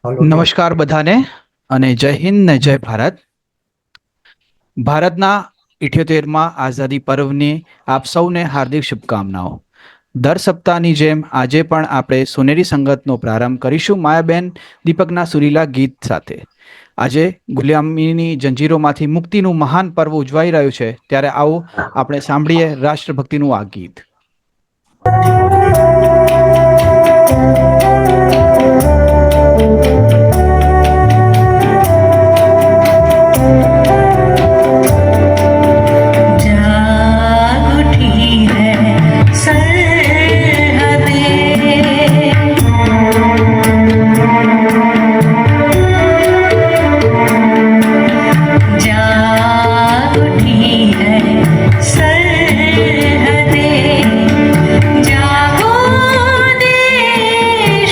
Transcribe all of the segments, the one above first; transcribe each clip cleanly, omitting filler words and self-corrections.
Hello તો નમસ્કાર બધાને અને જય હિન્દ ને જય ભારત. ભારતના 78માં આઝાદી પર્વની આપ સૌને હાર્દિક શુભકામનાઓ. દર સપ્તાહની જેમ આજે પણ આપણે સોનેરી સંગતનો પ્રારંભ કરીશું માયાબેન દીપકના સુરીલા ગીત સાથે. આજે ગુલામીની જંજીરોમાંથી મુક્તિનું મહાન પર્વ ઉજવાઈ રહ્યું છે, ત્યારે આવો આપણે સાંભળીએ રાષ્ટ્રભક્તિનું આ ગીત. जागो देश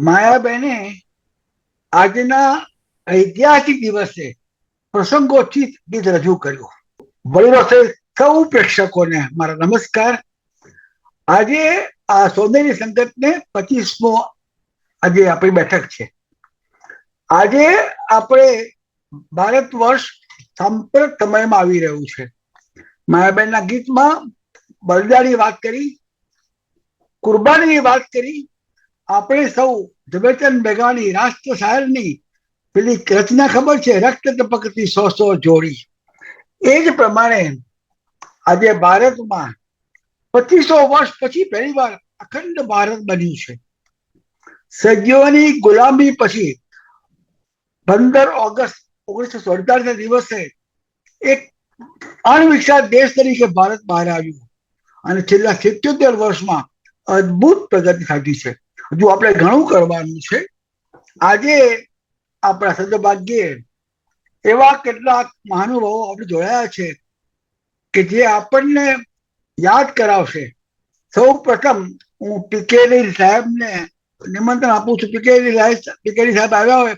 માયાબેને આજના ઐતિહાસિક દિવસે પ્રસંગોચિત ગીત રજૂ કર્યું. વડીલો સૌ પ્રેક્ષકોને મારા નમસ્કાર. આજે આ સોનેરી સંગતને 25મો આજે આપણી બેઠક છે. આજે આપણે ભારત વર્ષ સાંપ્રત સમયમાં આવી રહ્યું છે. માયાબેનના ગીતમાં બલિદાનની વાત કરી, કુરબાનીની વાત કરી. આપણે સૌ ઝવેરચંદ મેઘાણી રાષ્ટ્ર શાયરની પેલી રચના ખબર છે, રક્ત ટપકતી સો સો જોડી. એ જ પ્રમાણે આજે ભારતમાં 2500 વર્ષ પછી પહેલી વાર અખંડ ભારત બન્યું છે. સદીઓની ગુલામી પછી 15 ઓગસ્ટ 1947 દિવસે એક અણવિકસિત દેશ તરીકે ભારત બહાર આવ્યું અને છેલ્લા 77 વર્ષમાં અદભુત પ્રગતિ સાધી છે. હજુ આપણે ઘણું કરવાનું છે. આજે આપણા સદભાગ્યે એવા કેટલાક મહાનુભાવો આપણે જોડાયા છે કે જે આપણને યાદ કરાવશે. સૌ પ્રથમ હું પીકેડી સાહેબને નિમંત્રણ આપું છું. પીકેડી સાહેબ આવ્યા હોય,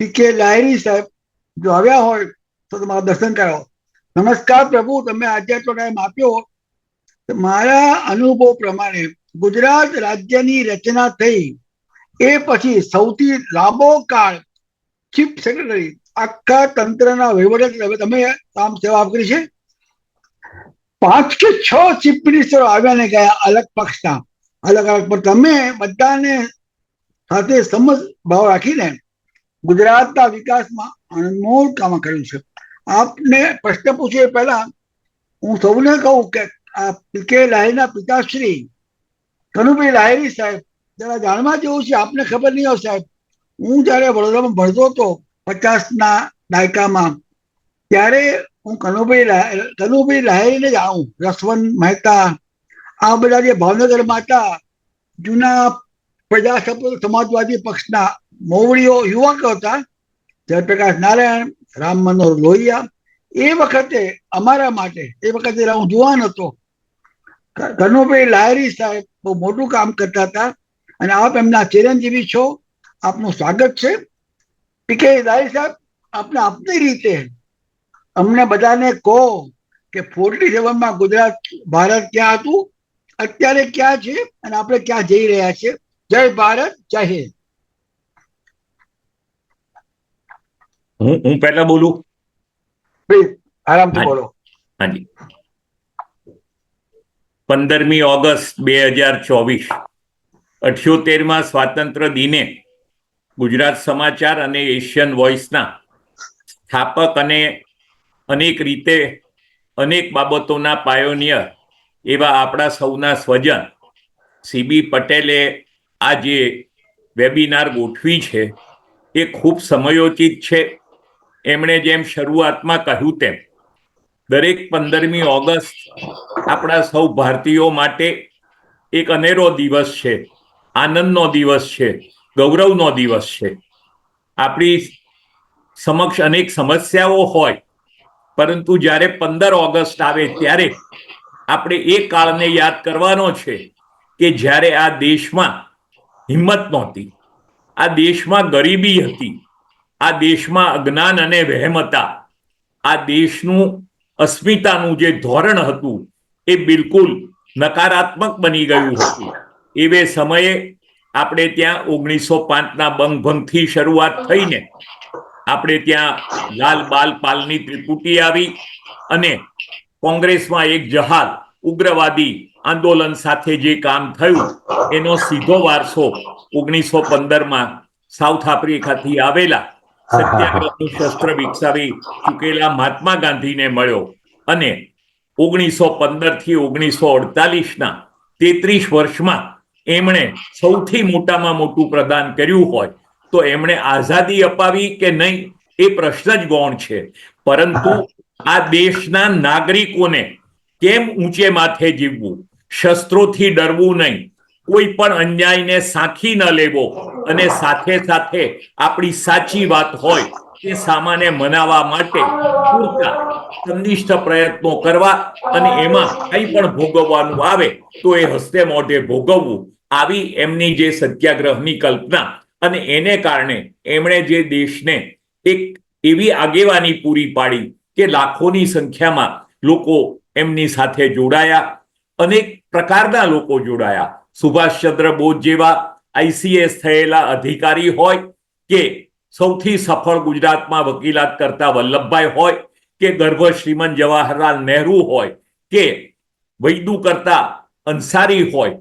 પીકે લાહિરી સાહેબ જો આવ્યા હોય તો તમારા દર્શન કરાવો. નમસ્કાર પ્રભુ, તમે આજે તો ટાઈમ આપ્યો. મારા અનુભવ પ્રમાણે ગુજરાત રાજ્યની રચના થઈ એ પછી સૌથી લાંબો કાળ ચીફ સેક્રેટરી આખા તંત્રના વહીવટ તમે કામ સેવા કરી છે. 5 કે 6 ચીફ મિનિસ્ટરો આવ્યા ને ગયા અલગ પક્ષના, અલગ અલગ. પણ તમે બધાને સાથે સમજ ભાવ રાખીને ગુજરાતના વિકાસમાં અનમોલ કામ કર્યું છે. આપને પ્રશ્ન પૂછ્યો પહેલા હું સૌને કહું કે આ પીકે લાહિરીના પિતાશ્રી કનુભાઈ લાહિરી સાહેબ જરા જાણવા જેવું છે. આપને ખબર નહીં હોય સાહેબ, હું જયારે વડોદરામાં ભણતો હતો 50ના દાયકામાં, ત્યારે હું કનુભાઈ લાહિરીને જાણું. રસવંત મહેતા, આ બધા જે ભાવનગરમાં હતા જૂના પ્રજા સમાજવાદી પક્ષના મોવડીઓ યુવકો હતા, જયપ્રકાશ નારાયણ, રામ મનોહર લોહિયા. એ વખતે અમારા માટે, એ વખતે હું જુવાન હતો, કનુભાઈ લાહિરી સાહેબ બહુ મોટું કામ કરતા હતા અને આપ એમના ચિરંજીવી છો. આપનું સ્વાગત છે. પીકે લાહિરી સાહેબ, આપને આપની રીતે અમને બધાને કહો કે 47માં ગુજરાત ભારત ક્યાં હતું, અત્યારે ક્યાં છે અને આપણે ક્યાં જઈ રહ્યા છે. જય ભારત, જય હિન્દ. હું પહેલા બોલું? પ્લીઝ આરામથી બોલો. હાજી. 15મી ઓગસ્ટ 2024 78માં સ્વાતંત્ર્ય દિને ગુજરાત સમાચાર અને એશિયન વોઇસના સ્થાપક અને અનેક રીતે અનેક બાબતોના પાયોનિયર એવા આપણા સૌના સ્વજન સીબી પટેલે આ જે વેબિનાર ગોઠવી છે એ ખૂબ સમયોચિત છે. એમણે જેમ શરૂઆતમાં કહ્યું તેમ દરેક 15મી ઓગસ્ટ આપણા સૌ ભારતીયો માટે એક અનેરો દિવસ છે, આનંદનો દિવસ છે, ગૌરવનો દિવસ છે. આપણી સમક્ષ અનેક સમસ્યાઓ હોય, પરંતુ જ્યારે 15 ઓગસ્ટ આવે ત્યારે આપણે એ કાળને યાદ કરવાનો છે કે જ્યારે આ દેશમાં હિંમત નહોતી, આ દેશમાં ગરીબી હતી, આ દેશમાં અજ્ઞાન અને વહેમ હતા, આ દેશનું અસ્મિતાનું જે ધોરણ હતું એ બિલકુલ નકારાત્મક બની ગયું હતું. એવે સમયે આપણે ત્યાં 1905ના બંગભંગથી શરૂઆત થઈને આપણે ત્યાં લાલ બાલ પાલની ત્રિપુટી આવી અને કોંગ્રેસમાં એક જહાદ ઉગ્રવાદી આંદોલન સાથે જે કામ થયું એનો સીધો વારસો 1915માં સાઉથ આફ્રિકાથી આવેલા સત્યાગ્રહનું શસ્ત્ર વિકસાવી ચૂકેલા મહાત્મા ગાંધીને મળ્યો અને 1915થી 1948ના 33 વર્ષમાં એમણે સૌથી મોટામાં મોટું પ્રદાન કર્યું હોય તો એમણે આઝાદી અપાવી કે નહીં એ પ્રશ્ન જ ગૌણ છે. પરંતુ આ દેશના નાગરિકોને કેમ ઊંચે માથે જીવવું, શસ્ત્રોથી ડરવું નહીં, કોઈ પણ અન્યાયને સાંખી ન લેવો અને સાથે સાથે આપણી સાચી વાત હોય એ સામાન્ય મનાવવા માટે પૂરતા સંનિષ્ઠ પ્રયત્નો કરવા અને એમાં કંઈ પણ ભોગવવાનું આવે તો એ હસ્તે મોઢે ભોગવવું. આવી એમની જે સત્યાગ્રહની કલ્પના અને એને કારણે એમણે જે દેશને એક એવી આગેવાની પૂરી પાડી કે લાખોની સંખ્યામાં લોકો એમની સાથે જોડાયા, અનેક પ્રકારના લોકો જોડાયા. સુભાષચંદ્ર બોઝ જેવા ICS થયેલા અધિકારી હોય કે સૌથી સફળ ગુજરાતમાં વકીલાત કરતા વલ્લભભાઈ હોય કે ગર્ભ શ્રીમંત જવાહરલાલ નહેરુ હોય કે વૈદુ કરતા અંસારી હોય,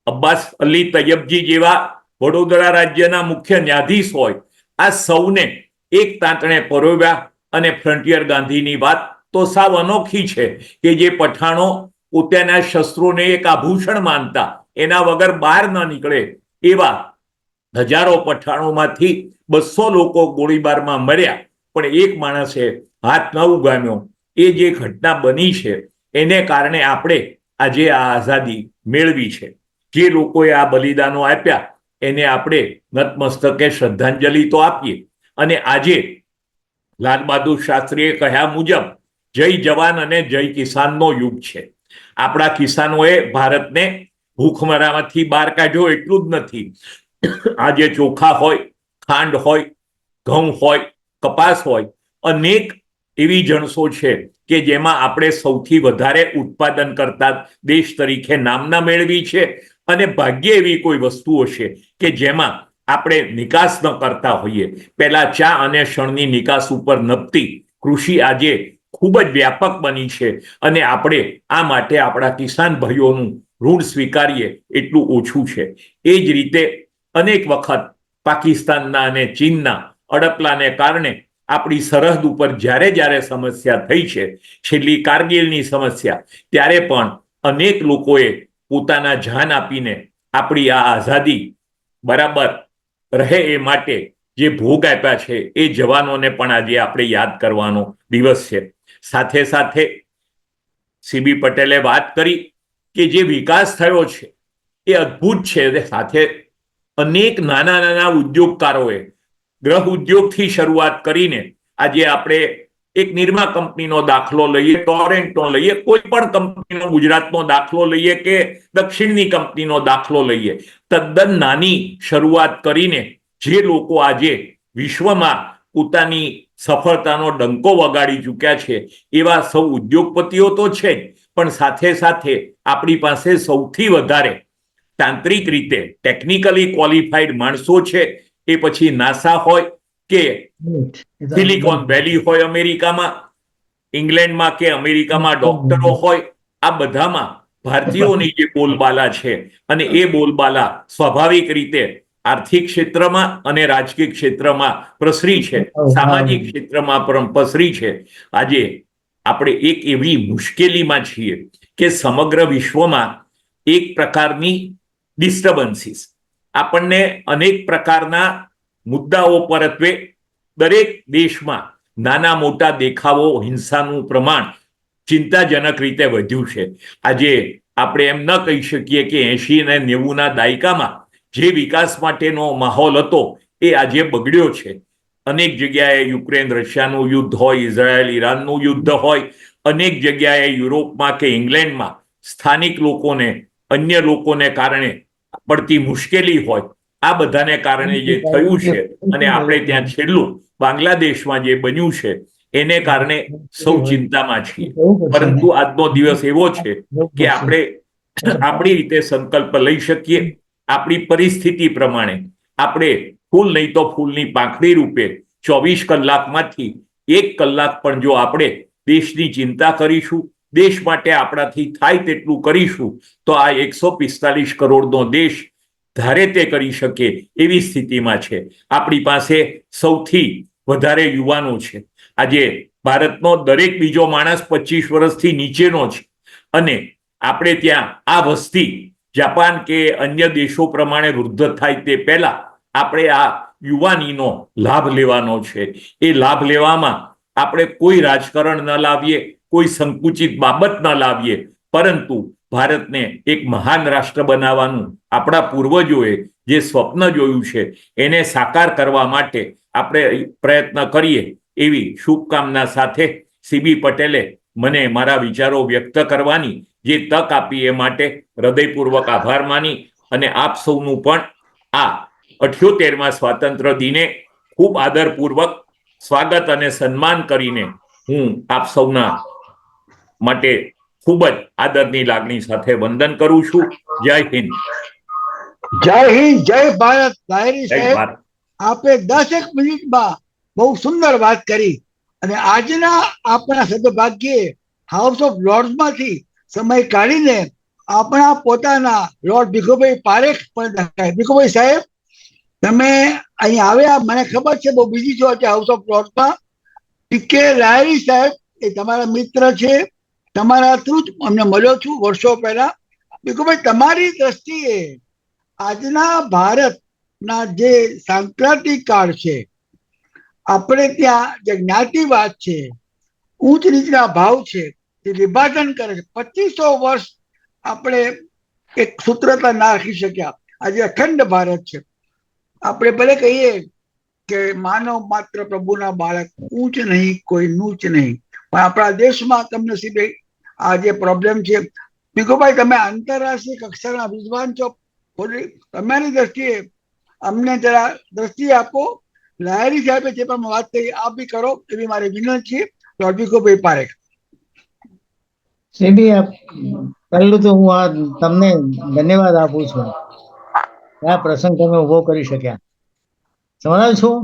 અબ્બાસ અલી તૈયબજી જેવા વડોદરા રાજ્યના મુખ્ય ન્યાયાધીશ હોય, આ સૌને એક તાંતણે પરોવ્યા. અને ફ્રન્ટિયર ગાંધીની વાત તો સાવ અનોખી છે કે જે પઠાણો પોતાના શસ્ત્રોને એક આભૂષણ માનતા, એના વગર બહાર ન નીકળે, એવા હજારો પઠાણોમાંથી 200 લોકો ગોળીબારમાં મર્યા, પણ એક માણસે હાથ ન ઉગામ્યો. એ જે ઘટના બની છે એને કારણે આપણે આજે આ આઝાદી મેળવી છે. જે લોકોએ આ બલિદાનો આપ્યા એને આપણે નતમસ્તકે શ્રદ્ધાંજલિ તો આપીએ. અને આજે લાલ બહાદુર શાસ્ત્રીએ કહ્યા મુજબ જય જવાન અને જય કિસાનનો યુગ છે. આપણા કિસાનોએ ભારતને ભૂખમરામાંથી બહાર કાઢ્યો એટલું જ નથી, આજે ચોખા હોય, ખાંડ હોય, ઘઉં હોય, કપાસ હોય, અનેક એવી જણસો છે કે જેમાં આપણે સૌથી વધારે ઉત્પાદન કરતા દેશ તરીકે નામના મેળવી છે. અને ભાગ્ય એવી કોઈ વસ્તુઓ છે કે જેમાં આપણે નિકાસ ન કરતા હોઈએ. પહેલા ચા અને શણની નિકાસ ઉપર નભતી કૃષિ આજે ખૂબ જ વ્યાપક બની છે અને આપણે આ માટે આપણા કિસાન ભાઈઓનું ઋણ સ્વીકારીએ એટલું ઓછું છે. એ જ રીતે અનેક વખત પાકિસ્તાનના અને ચીનના અડપલાને કારણે આપણી સરહદ ઉપર જ્યારે સમસ્યા થઈ છે, છેલ્લી કારગિલની સમસ્યા, ત્યારે પણ અનેક લોકોએ પોતાના જાન આપીને આપણી આ આઝાદી બરાબર રહે એ માટે જે ભોગ આપ્યા છે એ જવાનોને પણ આજે આપણે યાદ કરવાનો દિવસ છે. સાથે સાથે CB પટેલે વાત કરી કે જે વિકાસ થયો છે એ અદ્ભુત છે. સાથે અનેક નાના ઉદ્યોગકારોએ ગ્રહ ઉદ્યોગથી શરૂઆત કરીને આજે આપણે એક નિરમા કંપનીનો દાખલો લઈએ, ટોરેન્ટનો લઈએ, કોઈ પણ કંપનીનો ગુજરાતનો દાખલો લઈએ કે દક્ષિણની કંપનીનો દાખલો લઈએ, તદ્દન નાની શરૂઆત કરીને જે લોકો આજે વિશ્વમાં પોતાની સફળતાનો ડંકો વગાડી ચૂક્યા છે એવા સૌ ઉદ્યોગપતિઓ તો છે જ, પણ સાથે સાથે આપણી પાસે સૌથી વધારે તાંત્રિક રીતે ટેકનિકલી ક્વોલિફાઈડ માણસો છે. એ પછી નાસા હોય કે સિલિકોન વેલી હોય અમેરિકામાં, ઇંગ્લેન્ડમાં કે અમેરિકામાં ડોક્ટરો હોય, આ બધામાં ભારતીયોની જે બોલબાલા છે અને એ બોલબાલા સ્વાભાવિક રીતે આર્થિક ક્ષેત્રમાં અને રાજકીય ક્ષેત્રમાં પ્રસરી છે, સામાજિક ક્ષેત્રમાં પણ પ્રસરી છે. આજે આપણે એક એવી મુશ્કેલીમાં છીએ કે સમગ્ર વિશ્વમાં એક પ્રકારની ડિસ્ટર્બન્સીસ, આપણને અનેક પ્રકારના મુદ્દાઓ પરત્વે દરેક દેશમાં નાના મોટા દેખાવો, હિંસાનું પ્રમાણ ચિંતાજનક રીતે વધ્યું છે. આજે આપણે એમ ન કહી શકીએ કે 80 અને 90ના દાયકામાં જે વિકાસ માટેનો માહોલ હતો એ આજે બગડ્યો છે. અનેક જગ્યાએ યુક્રેન રશિયાનું યુદ્ધ હોય, ઇઝરાયલ ઈરાનનું યુદ્ધ હોય, અનેક જગ્યાએ યુરોપમાં કે ઇંગ્લેન્ડમાં સ્થાનિક લોકોને અન્ય લોકોને કારણે પડતી મુશ્કેલી હોય, આ બધાને કારણે જે થયું છે અને આપણે ત્યાં છેલ્લું બાંગ્લાદેશમાં જે બન્યું છે એને કારણે સૌ ચિંતામાં છીએ. પરંતુ આજનો દિવસ એવો છે કે આપણે આપણી રીતે સંકલ્પ લઈ શકીએ. આપણી પરિસ્થિતિ પ્રમાણે આપણે ફૂલ નહીં તો ફૂલની પાંખડી રૂપે 24 કલાકમાંથી 1 કલાક પણ જો આપણે દેશની ચિંતા કરીશું, દેશ માટે આપણાથી થાય તેટલું કરીશું, તો આ 145 કરોડનો દેશ ધારે તે કરી શકે એવી સ્થિતિમાં છે. આપણી પાસે સૌથી વધારે યુવાનો છે. આજે ભારતનો દરેક બીજો માણસ 25 વર્ષથી નીચેનો છે અને આપણે ત્યાં આ વસ્તી જાપાન કે અન્ય દેશો પ્રમાણે વૃદ્ધ થાય તે પહેલા આપણે આ યુવાનીનો લાભ લેવાનો છે. એ લાભ લેવામાં આપણે કોઈ રાજકારણ ન લાવીએ, કોઈ સંકુચિત બાબત ન લાવીએ, પરંતુ ભારતને એક મહાન રાષ્ટ્ર બનાવવાનું આપણા પૂર્વજોએ જે સ્વપ્ન જોયું છે એને સાકાર કરવા માટે આપણે પ્રયત્ન કરીએ એવી શુભકામના સાથે CB પટેલે મને મારા વિચારો વ્યક્ત કરવાની જે તક આપી એ માટે હૃદયપૂર્વક આભાર માની અને આપ સૌનું પણ આ 78મા સ્વાતંત્ર્ય દિને ખૂબ આદરપૂર્વક સ્વાગત અને સન્માન કરીને હું આપ સૌના માટે ખૂબ જ આદરની લાગણી સાથે વંદન કરું છું. જય હિન્દ. જય હિન્દ, જય ભારત. લાહિરી જય સાહેબ, ભારત. આપે 10 મિનિટમાં બહુ સુંદર વાત કરી અને આજના આપણા સદભાગ્યે હાઉસ ઓફ લોર્ડ્સમાંથી સમય કાઢીને આપણા પોતાના લોર્ડ ભીખુભાઈ પારેખ પણ દેખાય. ભીખુભાઈ સાહેબ, તમે અહીં આવ્યા, મને ખબર છે બહુ બીજી છો છે હાઉસ ઓફ લોર્ડ્સમાં. પીકે લાહિરી સાહેબ એ તમારા મિત્ર છે, તમારા થ્રુ જ અમને મળ્યો છું વર્ષો પહેલા. ભીખુભાઈ, તમારી દ્રષ્ટિએ આજના ભારતના જે સાંક્રાતિક કાળ છે, આપણે ત્યાં જે જ્ઞાતિવાદ છે, ઊંચ નીચના ભાવ છે, જે વિભાજન કરે છે, 2500 વર્ષ આપણે એક સૂત્રતા ના રાખી શક્યા. આજે અખંડ ભારત છે. આપણે ભલે કહીએ કે માનવ માત્ર પ્રભુના બાળક, ઊંચ નહીં કોઈ નૂચ નહીં, પણ આપણા દેશમાં કમનસીબે આ જે પ્રોબ્લેમ છે. ભીખુભાઈ, તમે આંતરરાષ્ટ્રીય કક્ષાના વિદ્વાન છો, તમારી દ્રષ્ટિએ અમને જરા દ્રષ્ટિ આપો. લાહિરી સાહેબે જે પણ વાત કરી આપ બી કરો એવી મારી વિનંતી છે. લોર્ડ ભીખુભાઈ પારેખ. સીડી, પહેલું તો હું આ તમને ધન્યવાદ આપું છું. આ પ્રસંગ તમે ઉભો કરી શક્યા. સમજાવ છું.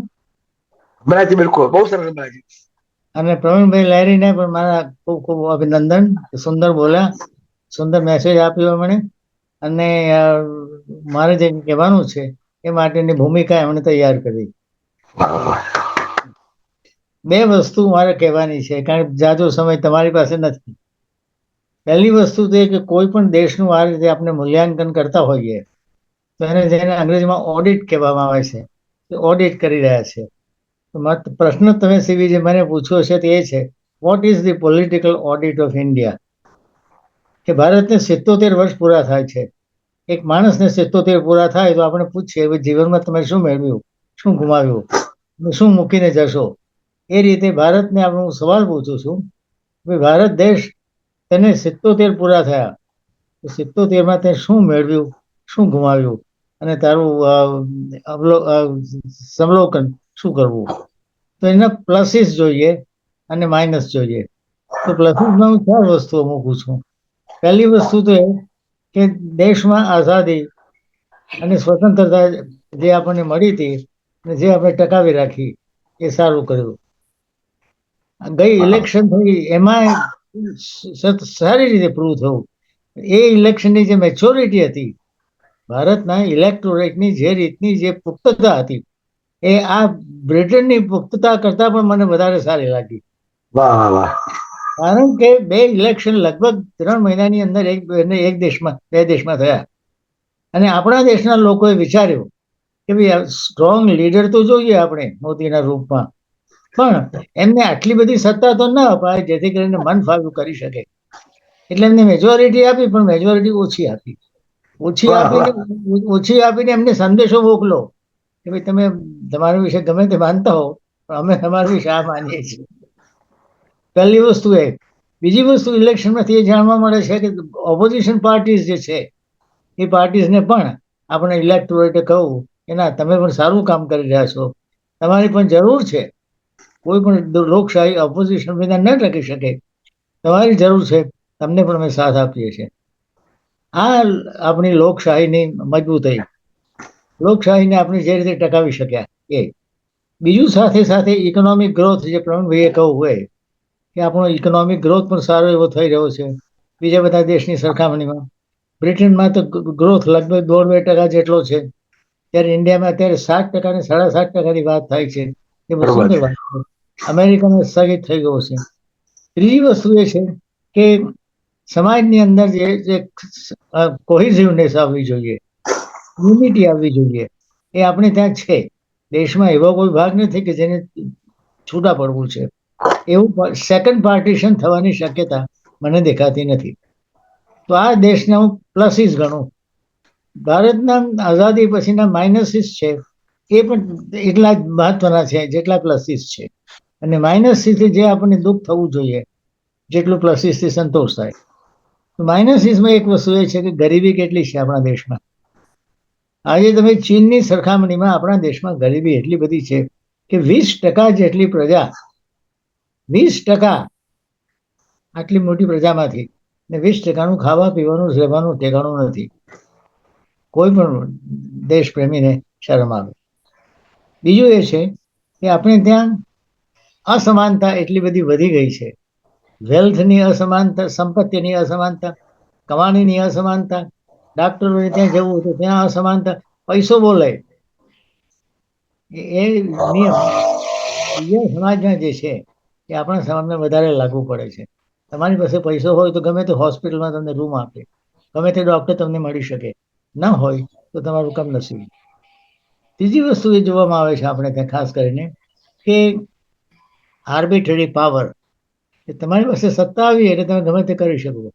બરાજી, બિલકુલ, બહુ સરસ બરાજી. અને પ્રવીણભાઈ લાહિરીને પણ મારા ખૂબ ખૂબ અભિનંદન. સુંદર બોલ્યા, સુંદર મેસેજ આપ્યો એમણે, અને મારે જે કહેવાનું છે એ માટેની ભૂમિકા એમણે તૈયાર કરી. બે વસ્તુ મારે કહેવાની છે, કારણ કે જાજો સમય તમારી પાસે નથી. પહેલી વસ્તુ તો એ કે કોઈ પણ દેશનું આ રીતે આપણે મૂલ્યાંકન કરતા હોઈએ તો એને જેને અંગ્રેજીમાં ઓડિટ કહેવામાં આવે છે, એ ઓડિટ કરી રહ્યા છે. તો પ્રશ્ન તમે સીવી જે મને પૂછ્યો છે તે એ છે, what is the political audit of India? કે ભારતને 77 વર્ષ પૂરા થાય છે. એક માણસને 77 પૂરા થાય તો આપણે પૂછીએ જીવનમાં તમે શું મેળવ્યું, શું ગુમાવ્યું, શું મૂકીને જશો. એ રીતે ભારતને આપણે હું સવાલ પૂછું છું, ભારત દેશ તેને 77 પૂરા થયા, 77માં તે શું મેળવ્યું, શું ગુમાવ્યું, અને તારું સમલોકન શું કરવું. તો એના પ્લસીસ જોઈએ અને માઇનસ જોઈએ. તો પ્લસીસમાં હું 4 વસ્તુઓ મૂકું છું. પહેલી વસ્તુ તો એ કે દેશમાં આઝાદી અને સ્વતંત્રતા જે આપણને મળી હતી અને જે આપણે ટકાવી રાખી એ સારું કર્યું. ગઈ ઇલેક્શન થઈ એમાં સારી રીતે પ્રૂવ થયું. એ ઇલેક્શનની જે મેચ્યોરિટી હતી, ભારતના ઇલેક્ટોરેટની જે રીતની જે પુખ્તતા હતી, એ આ બ્રિટનની પુખ્તતા કરતા પણ મને વધારે સારી લાગી. કારણ કે 2 ઇલેક્શન લગભગ 3 મહિનાની અંદર બે દેશમાં થયા. અને આપણા દેશના લોકોએ વિચાર્યું કે ભાઈ સ્ટ્રોંગ લીડર તો જોઈએ આપણે મોદીના રૂપમાં, પણ એમને આટલી બધી સત્તા તો ન અપાય જેથી કરીને મન ફાવ્યું કરી શકે. એટલે એમને મેજોરિટી આપી, પણ મેજોરિટી ઓછી આપીને એમને સંદેશો મોકલો કે ભાઈ તમે તમારા વિશે ગમે તે માનતા હો, પણ અમે તમારા વિશે આ માનીએ છીએ. પહેલી વસ્તુ એ. બીજી વસ્તુ ઇલેક્શનમાંથી એ જાણવા મળે છે કે ઓપોઝિશન પાર્ટીઝ જે છે એ પાર્ટીઝને પણ આપણે ઇલેક્ટોરેટે કહું કે ના, તમે પણ સારું કામ કરી રહ્યા છો, તમારી પણ જરૂર છે. કોઈ પણ લોકશાહી ઓપોઝિશન વિના ન ટકી શકે, તમારી જરૂર છે, તમને પણ અમે સાથ આપીએ છીએ. આ આપણી લોકશાહીની મજબૂતાઈ, લોકશાહીને આપણે જે રીતે ટકાવી શક્યા એ. બીજું સાથે સાથે ઇકોનોમિક ગ્રોથ, જે પ્રવીણભાઈએ કહું હોય કે આપણો ઇકોનોમિક ગ્રોથ પણ સારો એવો થઈ રહ્યો છે બીજા બધા દેશની સરખામણીમાં. બ્રિટનમાં તો ગ્રોથ લગભગ 1.5-2% જેટલો છે, ત્યારે ઇન્ડિયામાં અત્યારે 7% અને 7.5%ની વાત થાય છે. એ બહુ સુંદર વાત છે. અમેરિકામાં સ્થગિત થઈ ગયો છે. ત્રીજી વસ્તુ એ છે કે સમાજની અંદર જે કોહિઝિવનેસ આવવી જોઈએ, યુનિટી આવવી જોઈએ, એ આપણે ત્યાં છે. દેશમાં એવો કોઈ ભાગ નથી કે જેને છૂટા પડવું છે. એવું સેકન્ડ પાર્ટીશન થવાની શક્યતા મને દેખાતી નથી. તો આ દેશના હું પ્લસીસ ગણું. ભારતના આઝાદી પછીના માઇનસીસ છે એ પણ એટલા જ મહત્વના છે જેટલા પ્લસીસ છે. અને માઇનસીસથી જે આપણને દુઃખ થવું જોઈએ જેટલું પ્લસીસથી સંતોષ થાય. માઇનસીસમાં એક વસ્તુ એ છે કે ગરીબી કેટલી છે આપણા દેશમાં. આજે તમે ચીનની સરખામણીમાં આપણા દેશમાં ગરીબી એટલી બધી છે કે 20% જેટલી પ્રજા, 20% આટલી મોટી પ્રજામાંથી ને 20%નું ખાવા પીવાનું રહેવાનું ઠેકાણું નથી. કોઈ પણ દેશ પ્રેમીને શરમ આવે. બીજું એ છે કે આપણે ત્યાં અસમાનતા એટલી બધી વધી ગઈ છે. વેલ્થની અસમાનતા, સંપત્તિની અસમાનતા, કમાણીની અસમાનતા, ડાક્ટરોને ત્યાં જવું તો ત્યાં અસમાનતા. પૈસો બોલે એ નિયમ બીજા સમાજમાં જે છે એ આપણા સમાજમાં વધારે લાગુ પડે છે. તમારી પાસે પૈસો હોય તો ગમે તે હોસ્પિટલમાં તમને રૂમ આપે, ગમે તે ડોક્ટર તમને મળી શકે, ના હોય તો તમારું કમનસીબ. ત્રીજી વસ્તુ એ જોવામાં આવે છે આપણે ત્યાં ખાસ કરીને કે આર્બિટ્રરી પાવર, કે તમારી પાસે સત્તા આવી એટલે તમે ગમે તે કરી શકો.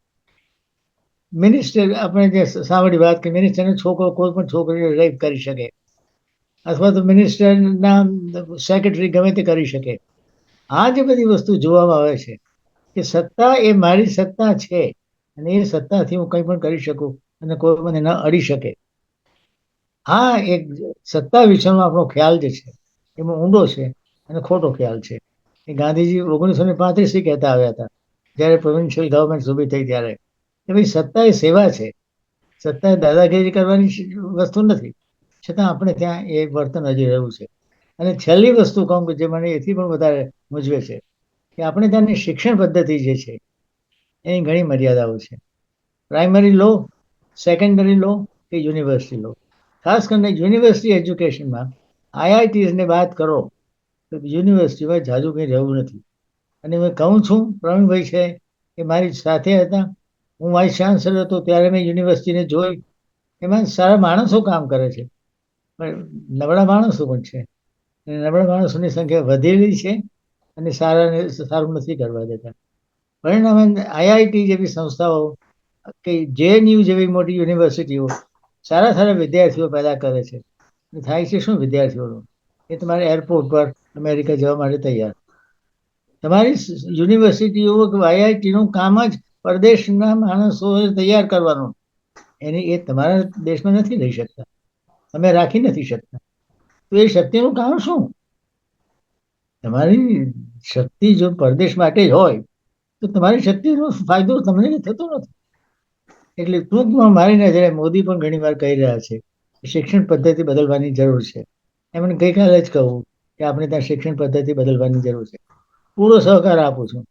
મિનિસ્ટર, આપણે જે સાંભળી વાત કે મિનિસ્ટરનો છોકરો કોઈ પણ છોકરીને રેપ કરી શકે, અથવા તો મિનિસ્ટરના સેક્રેટરી ગમે તે કરી શકે. આ જે બધી વસ્તુ જોવામાં આવે છે કે સત્તા એ મારી સત્તા છે અને એ સત્તાથી હું કંઈ પણ કરી શકું અને કોઈ મને ન અડી શકે. આ એક સત્તા વિશેનો આપણો ખ્યાલ જે છે એમાં ઊંડો છે અને ખોટો ખ્યાલ છે. એ ગાંધીજી 1935 કહેતા આવ્યા હતા જ્યારે પ્રોવિન્શિયલ ગવર્મેન્ટ ઊભી થઈ ત્યારે, કે ભાઈ સત્તા એ સેવા છે, સત્તા એ દાદાગીરી કરવાની વસ્તુ નથી. છતાં આપણે ત્યાં એ વર્તન હજી રહ્યું છે. અને છેલ્લી વસ્તુ કહું કે જે મને એથી પણ વધારે મૂંઝવે છે કે આપણે ત્યાંની શિક્ષણ પદ્ધતિ જે છે એની ઘણી મર્યાદાઓ છે. પ્રાઇમરી લો, સેકન્ડરી લો કે યુનિવર્સિટી લો, ખાસ કરીને યુનિવર્સિટી એજ્યુકેશનમાં IITsને વાત કરો તો યુનિવર્સિટીમાં જાજુ કંઈ રહેવું નથી. અને હું કહું છું, પ્રવીણભાઈ છે એ મારી સાથે હતા, હું વાઇસ ચાન્સલર હતો ત્યારે મેં યુનિવર્સિટીને જોઈ, એમાં સારા માણસો કામ કરે છે પણ નબળા માણસો પણ છે. અને નબળા માણસોની સંખ્યા વધેલી છે અને સારું નથી કરવા દેતા. પરિણામે IIT જેવી સંસ્થાઓ કે JNU જેવી મોટી યુનિવર્સિટીઓ સારા સારા વિદ્યાર્થીઓ પેદા કરે છે. થાય છે શું વિદ્યાર્થીઓનું? એ તમારે એરપોર્ટ પર અમેરિકા જવા માટે તૈયાર. તમારી યુનિવર્સિટીઓ કે IITનું કામ જ પરદેશના માણસો તૈયાર કરવાનું. એની એ તમારા દેશમાં નથી રહી શકતા, તમે રાખી નથી શકતા. તો એ શક્તિનું કામ શું? તમારી શક્તિ જો પરદેશ માટે જ હોય તો તમારી શક્તિનો ફાયદો તમને થતો નથી. એટલે ટૂંકમાં મારી નજરે મોદી પણ ઘણી વાર કહી રહ્યા છે કે શિક્ષણ પદ્ધતિ બદલવાની જરૂર છે. એમણે ગઈકાલે જ કહ્યું કે આપણે ત્યાં શિક્ષણ પદ્ધતિ બદલવાની જરૂર છે. પૂરો સહકાર આપું છું.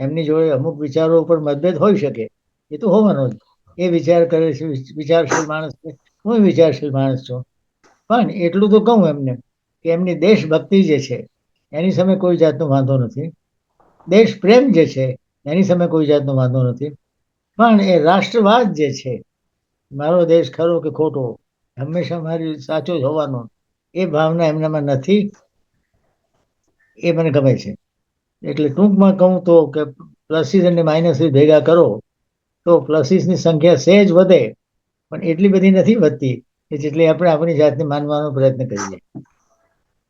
એમની જોડે અમુક વિચારો ઉપર મતભેદ હોઈ શકે, એ તો હોવાનો જ. એ વિચાર કરે છે, વિચારશીલ માણસ છે, હું વિચારશીલ માણસ છું. પણ એટલું તો કહું એમને કે એમની દેશભક્તિ જે છે એની સામે કોઈ જાતનો વાંધો નથી, દેશ પ્રેમ જે છે એની સામે કોઈ જાતનો વાંધો નથી. પણ એ રાષ્ટ્રવાદ જે છે, મારો દેશ ખરો કે ખોટો, હંમેશા મારી સાચો જ હોવાનો, એ ભાવના એમનામાં નથી. એ મને ગમે છે. એટલે ટૂંકમાં કહું તો કે પ્લસીસ અને માઇનસીસ ભેગા કરો તો પ્લસીસની સંખ્યા સહેજ વધે, પણ એટલી બધી નથી વધતી કે જેટલી આપણે આપણી જાતને માનવાનો પ્રયત્ન કરીએ.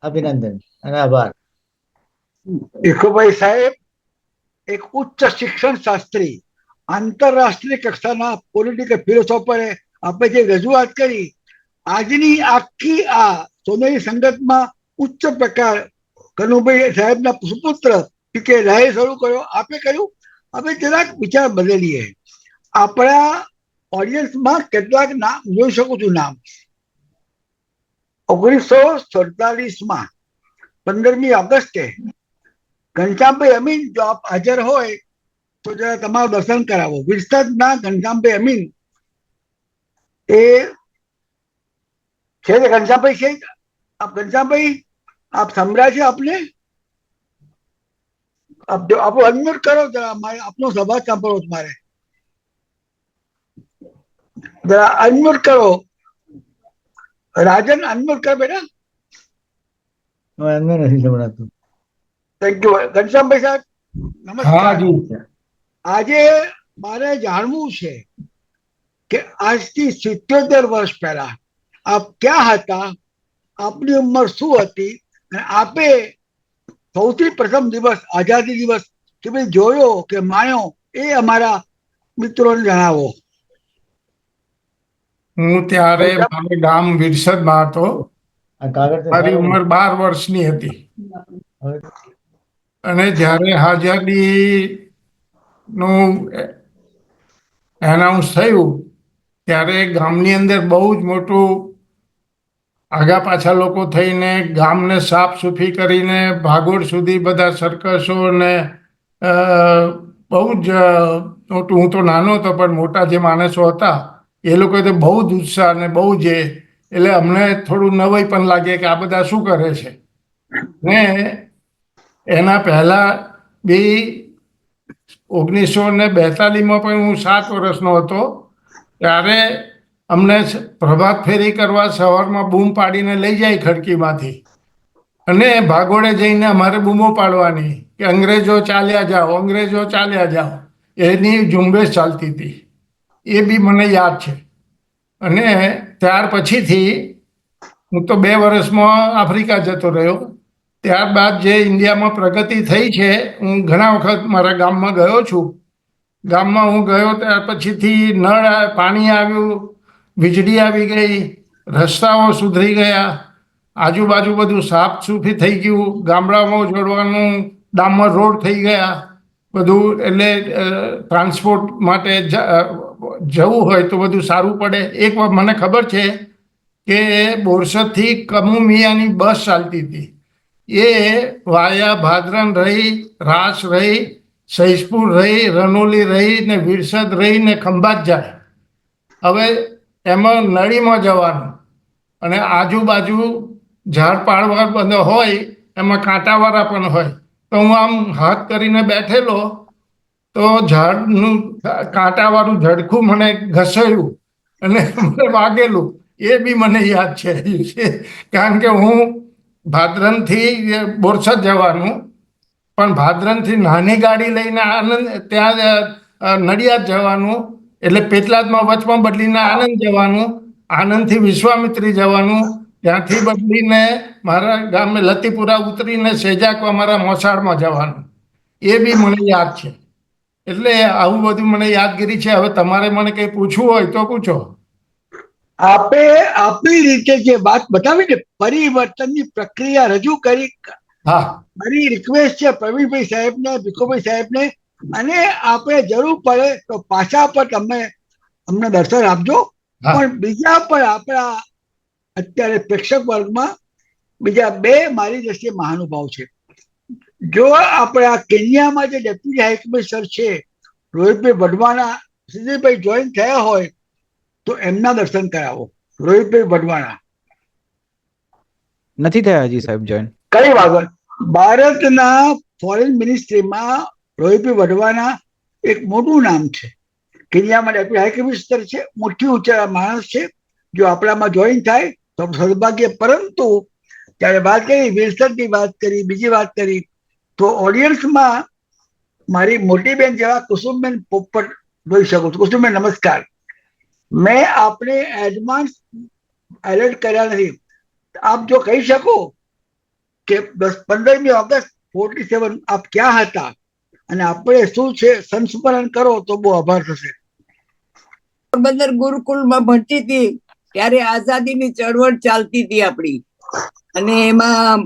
અભિનંદન અને આભાર. ભીખુભાઈ સાહેબ એક ઉચ્ચ શિક્ષણ શાસ્ત્રી, આંતરરાષ્ટ્રીય કક્ષાના પોલિટિકલ ફિલોસોફરે આપણે જે રજૂઆત કરી, આજની આખી આ સોનેરી સંગતમાં ઉચ્ચ પ્રકાર કનુભાઈ સાહેબના સુપુત્ર કે રાય શરૂ કર્યો, આપે કર્યું. આપણે જરાક વિચાર બદલીએ. આપણા ઓડિયન્સમાં કેટલાક નામ જોઈ શકું છું. નામ 1947માં 15મી ઓગસ્ટે ઘનશ્યામભાઈ અમીન જો આપ હાજર હોય તો જરા તમારું દર્શન કરાવો. વિરસદના ઘનશ્યામભાઈ અમીન એ છે ને ઘનશ્યામભાઈ છે? આપ ઘનશ્યામભાઈ આપ સંભળાય છે આપને? આપણું અનમ્યુટ કરો જરા, મારે આપનો સભા સાંભળવો છે મારે. જરા અનમ્યુટ કરો. રાજન અનમ્યુટ કર બેટા. એમને નથી સંભળાતું. થેન્ક યુ ઘનશ્યામભાઈ સાહેબ, નમસ્કાર. આજે મારે જાણવું છે કે આજથી 77 વર્ષ પહેલા આપ ક્યાં હતા, આપની ઉંમર શું હતી, અને આપે સૌથી પ્રથમ દિવસ આઝાદી દિવસ કે ભાઈ જોયો કે માણ્યો, એ અમારા મિત્રોને જણાવો. હું ત્યારે મારું ગામ વિરસદમાં હતો. આ કાગળ તો મારી સારો ઉંમર 12 વર્ષની હતી હવે અને જ્યારે આઝાદી નું એનાઉન્સ થયું ત્યારે ગામની અંદર બહુ જ મોટું આગા પાછા લોકો થઈને ગામને સાફ સુફી કરીને ભાગોળ સુધી બધા સર્કસો ને બહુ જ મોટું, હું તો નાનો હતો પણ મોટા જે માણસો હતા એ લોકોએ તો બહુ જ ઉત્સાહ ને બહુ જ એટલે અમને થોડું નવાઈ પણ લાગે કે આ બધા શું કરે છે. ને એના પહેલા બી 1942માં પણ હું 7 વર્ષનો હતો ત્યારે અમને પ્રભાત ફેરી કરવા સવારમાં બૂમ પાડીને લઈ જાય ખડકીમાંથી અને ભાગોળે જઈને અમારે બૂમો પાડવાની કે અંગ્રેજો ચાલ્યા જાઓ, અંગ્રેજો ચાલ્યા જાઓ. એની ઝુંબેશ ચાલતી હતી એ બી મને યાદ છે. અને ત્યાર પછીથી હું તો 2 વર્ષમાં આફ્રિકા જતો રહ્યો. ત્યારબાદ જે ઇન્ડિયામાં પ્રગતિ થઈ છે, હું ઘણા વખત મારા ગામમાં ગયો છું. ગામમાં હું ગયો ત્યાર પછીથી નળ પાણી આવ્યું, વીજળી આવી ગઈ, રસ્તાઓ સુધરી ગયા, આજુબાજુ બધું સાફ સુફી થઈ ગયું, ગામડામાં જોડવાનું ડામર રોડ થઈ ગયા બધું. એટલે ટ્રાન્સપોર્ટ માટે જવું હોય તો બધું સારું પડે. એક વાર મને ખબર છે કે બોરસદથી કમુમિયાની બસ ચાલતી હતી. એ વાયા ભાદરન રહી, રાસ રહી, સૈજપુર રહી, રનોલી રહી ને વિરસદ રહી ને ખંભાત જાય. હવે એમાં નળીમાં જવાનું અને આજુબાજુ ઝાડ પાડવા બધા હોય, એમાં કાંટાવાળા પણ હોય. તો હું આમ હાથ કરીને બેઠેલો તો ઝાડનું કાંટાવાળું ઝડખું મને ઘસાયું અને મને વાગેલું. એ બી મને યાદ છે કારણ કે હું ભાદરનથી બોરસદ જવાનું, પણ ભાદરનથી નાની ગાડી લઈને આનંદ ત્યાં નડિયાદ જવાનું, એટલે પેટલાદમાં વચમાં બદલીને આનંદ જવાનું, આનંદથી વિશ્વામિત્રી જવાનું, ત્યાંથી બદલીને મારા ગામે લતીપુરા ઉતરીને સેજાકવા મારા મોસાળમાં જવાનું. એ બી મને યાદ છે. એટલે આવું બધું મને યાદગીરી છે. હવે તમારે મને કંઈ પૂછવું હોય તો પૂછો. આપે આપણી રીતે જે વાત બતાવી ને, પરિવર્તનની પ્રક્રિયા રજૂ કરી. હા, મારી રિક્વેસ્ટ છે પ્રવીણભાઈ સાહેબને, ભીખુભાઈ સાહેબને, અને આપણે જરૂર પડે તો પાછા પર તમે અમને દર્શન આપજો. હા. પણ બીજા પણ આપણા અત્યારે પ્રેક્ષક વર્ગમાં બીજા 2 મારી દ્રષ્ટિએ મહાનુભાવ છે. જો આપણા કેન્યામાં જે ડેપ્યુટી હાઈ કમિશનર છે રોહિતભાઈ વઢવાણા, સિદ્ધિભાઈ જોઈન થયા હોય તો એમના દર્શન કરાવો. રોહિતભાઈ વઢવાણા નથી થયા હજી સાહેબ જોઈન. કઈ વાગર ભારતના ફોરેન મિનિસ્ટ્રીમાં રોહિતભાઈ વઢવાણા એક મોટું નામ છે. કેન્યામાં ડેપ્યુટી હાઈ કમિશનર છે, મોટી ઊંચા માણસ છે. જો આપણામાં જોઈન થાય તો સદભાગ્ય. પરંતુ ત્યારે વાત કરી, વિલ્સનની વાત કરી, બીજી વાત કરી, તો ઓડિયન્સમાં મારી મોટી બેન જેવા કુસુમબેન પોપટ જોઈ શકો છો. કુસુમબેન નમસ્કાર. મેં આપણે એડવાન્સ એલર્ટ કર્યા નથી. આપ જો કહી શકો કે 15મી ઓગસ્ટ 47 આપ ક્યાં હતા અને આપણે શું છે સંસ્મરણ કરો તો બહુ આભાર થશે. પોરબંદર ગુરુકુળમાં ભણતી હતી ત્યારે આઝાદીની ચળવળ ચાલતી હતી આપણી, અને એમાં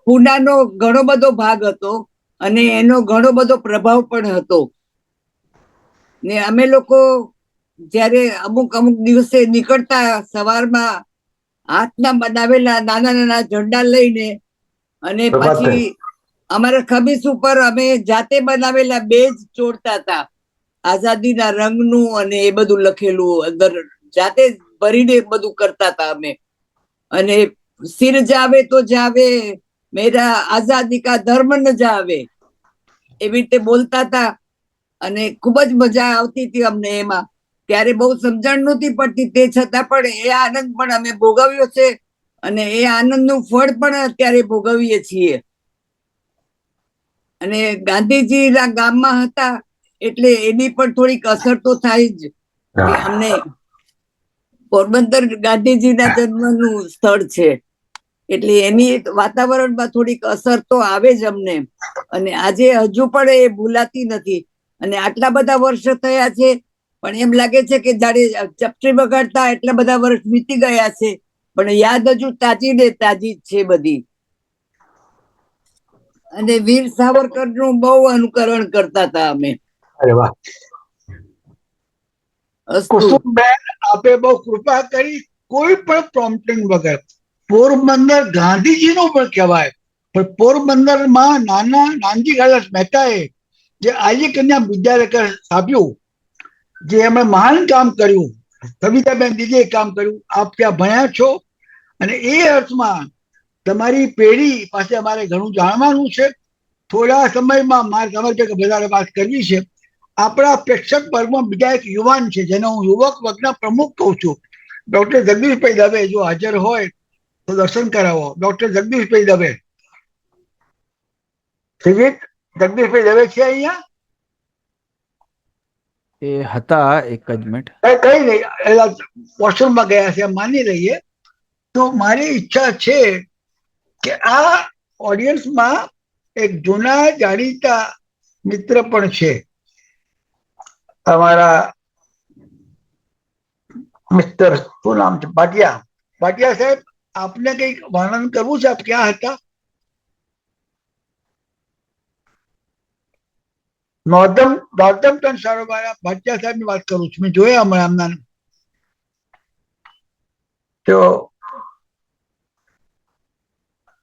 પૂનાનો ઘણો બધો ભાગ હતો અને એનો ઘણો બધો પ્રભાવ પણ હતો. ને અમે લોકો જ્યારે અમુક દિવસે નીકળતા સવારમાં હાથના બનાવેલા નાના નાના ઝંડા લઈને, અને પછી અમારા ખમીસ ઉપર અમે જાતે બનાવેલા બેજ ચોરતા હતા આઝાદીના રંગનું, અને એ બધું લખેલું અંદર જાતે ભરીને બધું કરતા હતા અમે. અને સિર જાવે તો જાવે, મેરા આઝાદી કા ધર્મ ન જાવે, એવી રીતે બોલતા હતા. અને ખૂબ જ મજા આવતી હતી અમને એમાં. ત્યારે બહુ સમજણ નહોતી પડતી, તે છતાં પણ એ આનંદ પણ અમે ભોગવ્યો છે, અને એ આનંદનું ફળ પણ અત્યારે ભોગવીએ છીએ. અને ગાંધીજીના ગામમાં હતા એટલે એની પણ થોડીક અસર તો થાય જ, કે અમને પોરબંદર ગાંધીજીના જન્મનું સ્થળ છે એટલે એની વાતાવરણમાં થોડીક અસર તો આવે જ અમને. અને આજે હજુ પણ એ ભૂલાતી નથી. અને આટલા બધા વર્ષ થયા છે પણ એમ લાગે છે કે જાણે ચપટી વગાડતા એટલા બધા વર્ષ વીતી ગયા છે, પણ યાદ હજુ તાજી ને તાજી જ છે બધી. અને વીર સાવરકર નું બહુ અનુકરણ કરતા હતા અમે. અરે વાહ. અસ્તુ. કુસુમબેન, આપે બહુ કૃપા કરી કોઈ પણ પ્રોમ્પ્ટિંગ વગર. પોરબંદર ગાંધીજીનું પણ કહેવાય, પણ પોરબંદરમાં નાનજી લાલ મહેતાએ જે આર્ય કન્યા વિદ્યાલય સ્થાપ્યું, જે એમણે મહાન કામ કર્યું, સવિતાબેન દીદીએ કામ કર્યું, આપ ત્યાં ભણ્યા છો, અને એ અર્થમાં તમારી પેઢી પાસે અમારે ઘણું જાણવાનું છે. થોડા સમયમાં મારે તમારી સાથે વધારે વાત કરવી છે. આપણા પ્રેક્ષક વર્ગમાં બીજા એક યુવાન છે, જેને હું યુવક વર્ગના પ્રમુખ કહું છું, ડોક્ટર જગદીશભાઈ દવે. જો હાજર હોય તો દર્શન કરાવો. ડોક્ટર જગદીશભાઈ દવે. જગદીશભાઈ દવે છે અહીંયા? એ હતા, એક જ મિનિટ. કઈ નહીં, એલા વોશરૂમમાં ગયા છે, માની લઈએ. તો મારી ઈચ્છા છે કે આ ઓડિયન્સમાં એક જૂના જાણીતા મિત્ર પણ છે, અમારા મિસ્ટર, શું નામ છે, ભાટિયા. ભાટિયા સાહેબ, આપને કંઈક વર્ણન કરવું છે? આપ ક્યાં હતા? નોર્ધમ્પ્ટન સારોબારા ભાટિયા સાહેબ ની વાત કરું છું. મેં જોયા હમણાં એમના. તો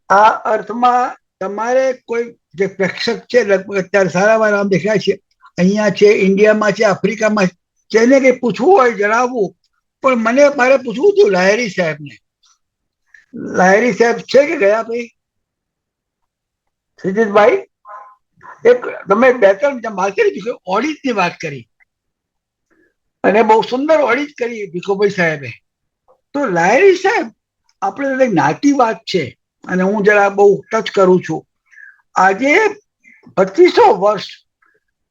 આ અર્થમાં તમારે કોઈ જે પ્રેક્ષક છે, લગભગ અત્યારે સારા નામ દેખાય છે, અહીંયા છે, ઇન્ડિયામાં છે, આફ્રિકામાં છે, જેને કંઈ પૂછવું હોય જણાવવું. પણ મારે પૂછવું હતું લાહેરી સાહેબને. લાહેરી સાહેબ છે કે ગયા ભાઈ? શ્રીજીતભાઈ, એક તમે 2-3 માર્કેટ ઓડિટની વાત કરી, અને બહુ સુંદર ઓડિટ કરી ભીખુભાઈ સાહેબે. તો લાહેરી સાહેબ, આપણે જ્ઞાતિવાદ છે, અને હું જરા બહુ ટચ કરું છું. આજે 2500 વર્ષ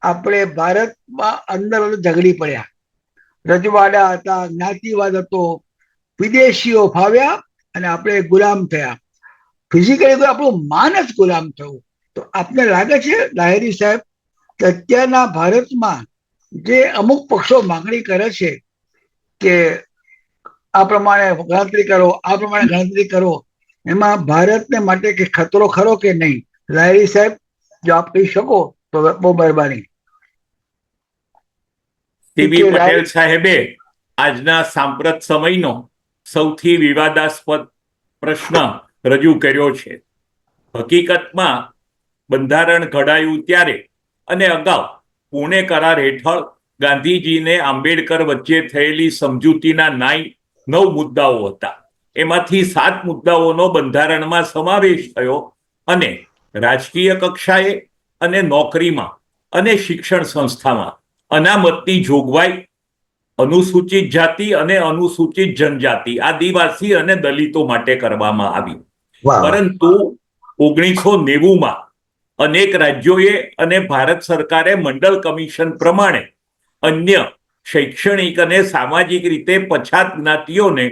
આપણે ભારતમાં અંદર ઝઘડી પડ્યા. રજવાડા હતા, જ્ઞાતિવાદ હતો, વિદેશીઓ ફાવ્યા અને આપણે ગુલામ થયા. ફિઝિકલી આપણું માન જ ગુલામ થયું. તો આપને લાગે છે લાહેરી સાહેબ કે અત્યારના ભારતમાં જે અમુક પક્ષો માંગણી કરે છે કે આ પ્રમાણે ગણતરી કરો, આ પ્રમાણે ગણતરી કરો, એમાં ભારતને માટે કે ખતરો ખરો કે નહીં? લાહેરી સાહેબ, જો આપ કહી શકો તો બહુ મહેરબાની. ટીબી પટેલ સાહેબે આજના સાંપ્રત સમયનો સૌથી વિવાદાસ્પદ પ્રશ્ન રજૂ કર્યો છે. હકીકતમાં બંધારણ ઘડાયું ત્યારે અને અગાઉ પુણે કરાર હેઠળ ગાંધીજીને આંબેડકર વચ્ચે થયેલી સમજૂતીના 9 મુદ્દાઓ હતા. એમાંથી 7 મુદ્દાઓનો બંધારણમાં સમાવેશ થયો, અને રાજકીય કક્ષાએ અને નોકરીમાં અને શિક્ષણ સંસ્થામાં અનામતની જોગવાઈ અનુસૂચિત જાતિ અને અનુસૂચિત જનજાતિ, આદિવાસી અને દલિતો માટે કરવામાં આવી. પરંતુ 1990માં અનેક રાજ્યોએ અને ભારત સરકારે મંડળ કમિશન પ્રમાણે અન્ય શૈક્ષણિક અને સામાજિક રીતે પછાત જ્ઞાતિઓને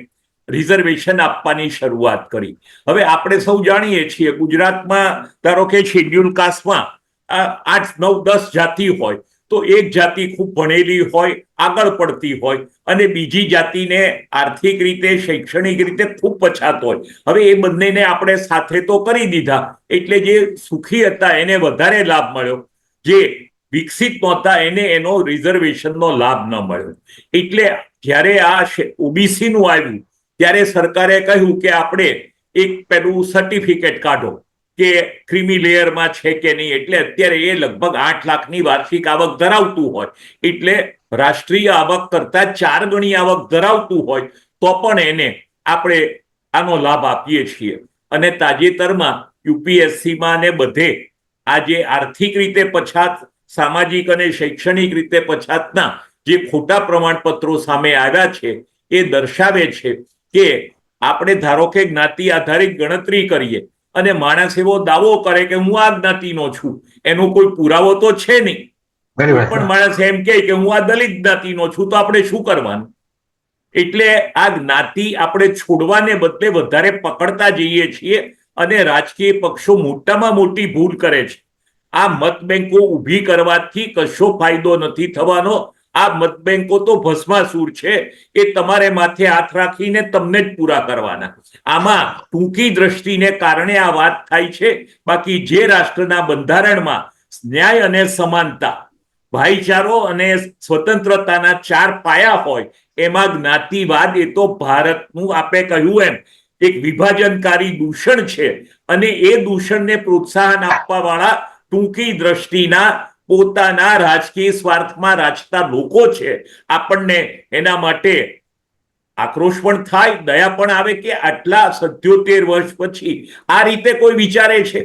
રિઝર્વેશન આપવાની શરૂઆત કરી. હવે આપણે સૌ જાણીએ છીએ, ગુજરાતમાં ધારો કે શેડ્યુલ કાસ્ટમાં 8, 9, 10 જાતિ હોય, તો એક જાતિ ખૂબ ભણેલી હોય, આગળ પડતી હોય, અને બીજી જાતિને આર્થિક રીતે, શૈક્ષણિક રીતે ખૂબ પછાત હોય. હવે એ બંનેને આપણે સાથે તો કરી દીધા, એટલે જે સુખી હતા એને વધારે લાભ મળ્યો, જે વિકસિત નહોતા એને એનો રિઝર્વેશનનો લાભ ન મળ્યો. એટલે જ્યારે આ ઓબીસી નું આવ્યું ત્યારે સરકારે કહ્યું કે આપણે એક પેલું સર્ટિફિકેટ કાઢો કે ક્રિમી લેયરમાં છે કે નહીં. એટલે અત્યારે એ લગભગ 8 લાખની વાર્ષિક આવક ધરાવતું હોય, એટલે રાષ્ટ્રીય આવક કરતા 4 ગણી આવક ધરાવતું હોય તો પણ એને આપણે આનો લાભ આપીએ છીએ. અને તાજેતરમાં યુપીએસસીમાં ને બધે આ જે આર્થિક રીતે પછાત, સામાજિક અને શૈક્ષણિક રીતે પછાતના જે ખોટા પ્રમાણપત્રો સામે આવ્યા છે, એ દર્શાવે છે કે આપણે ધારો કે જ્ઞાતિ આધારિત ગણતરી કરીએ અને માણસ એવો દાવો કરે કે હું આ જ્ઞાતિનો છું, એનો કોઈ પુરાવો તો છે નહીં, પણ માણસ એમ કહે કે હું આ દલિત જ્ઞાતિનો છું, તો આપણે શું કરવાનું? એટલે આ જ્ઞાતિ આપણે છોડવાને બદલે વધારે પકડતા જઈએ છીએ, અને રાજકીય પક્ષો મોટામાં મોટી ભૂલ કરે છે. આ મત બેંકો ઊભી કરવાથી કશો ફાયદો નથી થવાનો. આ મત બેંકો તો ભસ્માસુર છે, એ તમારે માથે હાથ રાખીને તમને જ પૂરા કરવાના. આમાં ટૂંકી દ્રષ્ટિને કારણે આ વાત થાય છે. બાકી જે રાષ્ટ્રના બંધારણમાં ન્યાય અને સમાનતા, ભાઈચારો અને સ્વતંત્રતાના 4 પાયા હોય, એમાં જ્ઞાતિવાદ એ તો ભારતનું આપણે કહ્યું એમ એક વિભાજનકારી દૂષણ છે. અને એ દૂષણને પ્રોત્સાહન આપવા વાળા ટૂંકી દ્રષ્ટિના પોતાના રાજકીય સ્વાર્થમાં રાચતા લોકો છે. આપણને એના માટે આક્રોશ પણ થાય, દયા પણ આવે કે આટલા 77 વર્ષ પછી આ રીતે કોઈ વિચારે છે.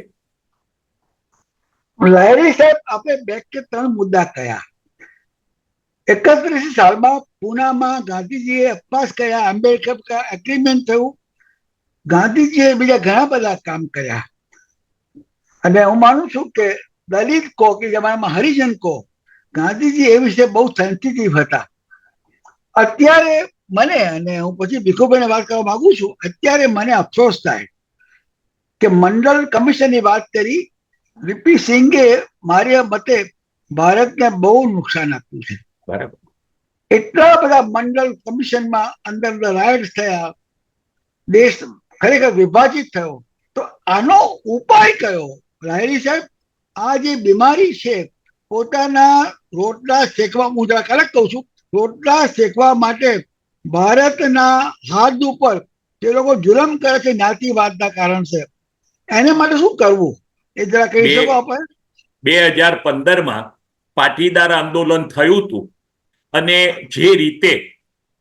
લાહિરી સાહેબ, આપણે 2 કે 3 મુદ્દા કયા. 31 સાલમાં પૂનામાં ગાંધીજીએ અપવાસ કર્યા, આંબેડકર એગ્રીમેન્ટ થયું, ગાંધીજીએ બીજા ઘણા બધા કામ કર્યા. અને હું માનું છું કે દલિત કો કે જમાનામાં હરિજન કો, ગાંધીજી એ વિશે બહુ સેન્સિટિવ હતા. અત્યારે મને, અને હું પછી ભીખુભાઈને વાત કરવા માંગુ છું, અત્યારે મને અફસોસ થાય કે મંડળ કમિશનની વાત કરી, વીપી સિંઘે મારા મતે ભારતને બહુ નુકસાન આપ્યું છે. બરાબર. એટલા બધા મંડળ કમિશનમાં અંદર રાઇટ્સ થયા, દેશ ખરેખર વિભાજિત થયો. તો આનો ઉપાય કયો? લાહિરી સાહેબ, આ જે બીમારી છે, પોતાના રોટલા શેકવા, હું જરાક અલગ કહું છું, રોટલા શેકવા માટે ભારતના હાથ ઉપર જે લોકો જુલમ કરે છે જ્ઞાતિવાદના કારણસર, એને માટે શું કરવું એ જરા કહી શકો આપણે? 2015માં પાટીદાર આંદોલન થયું હતું, અને જે રીતે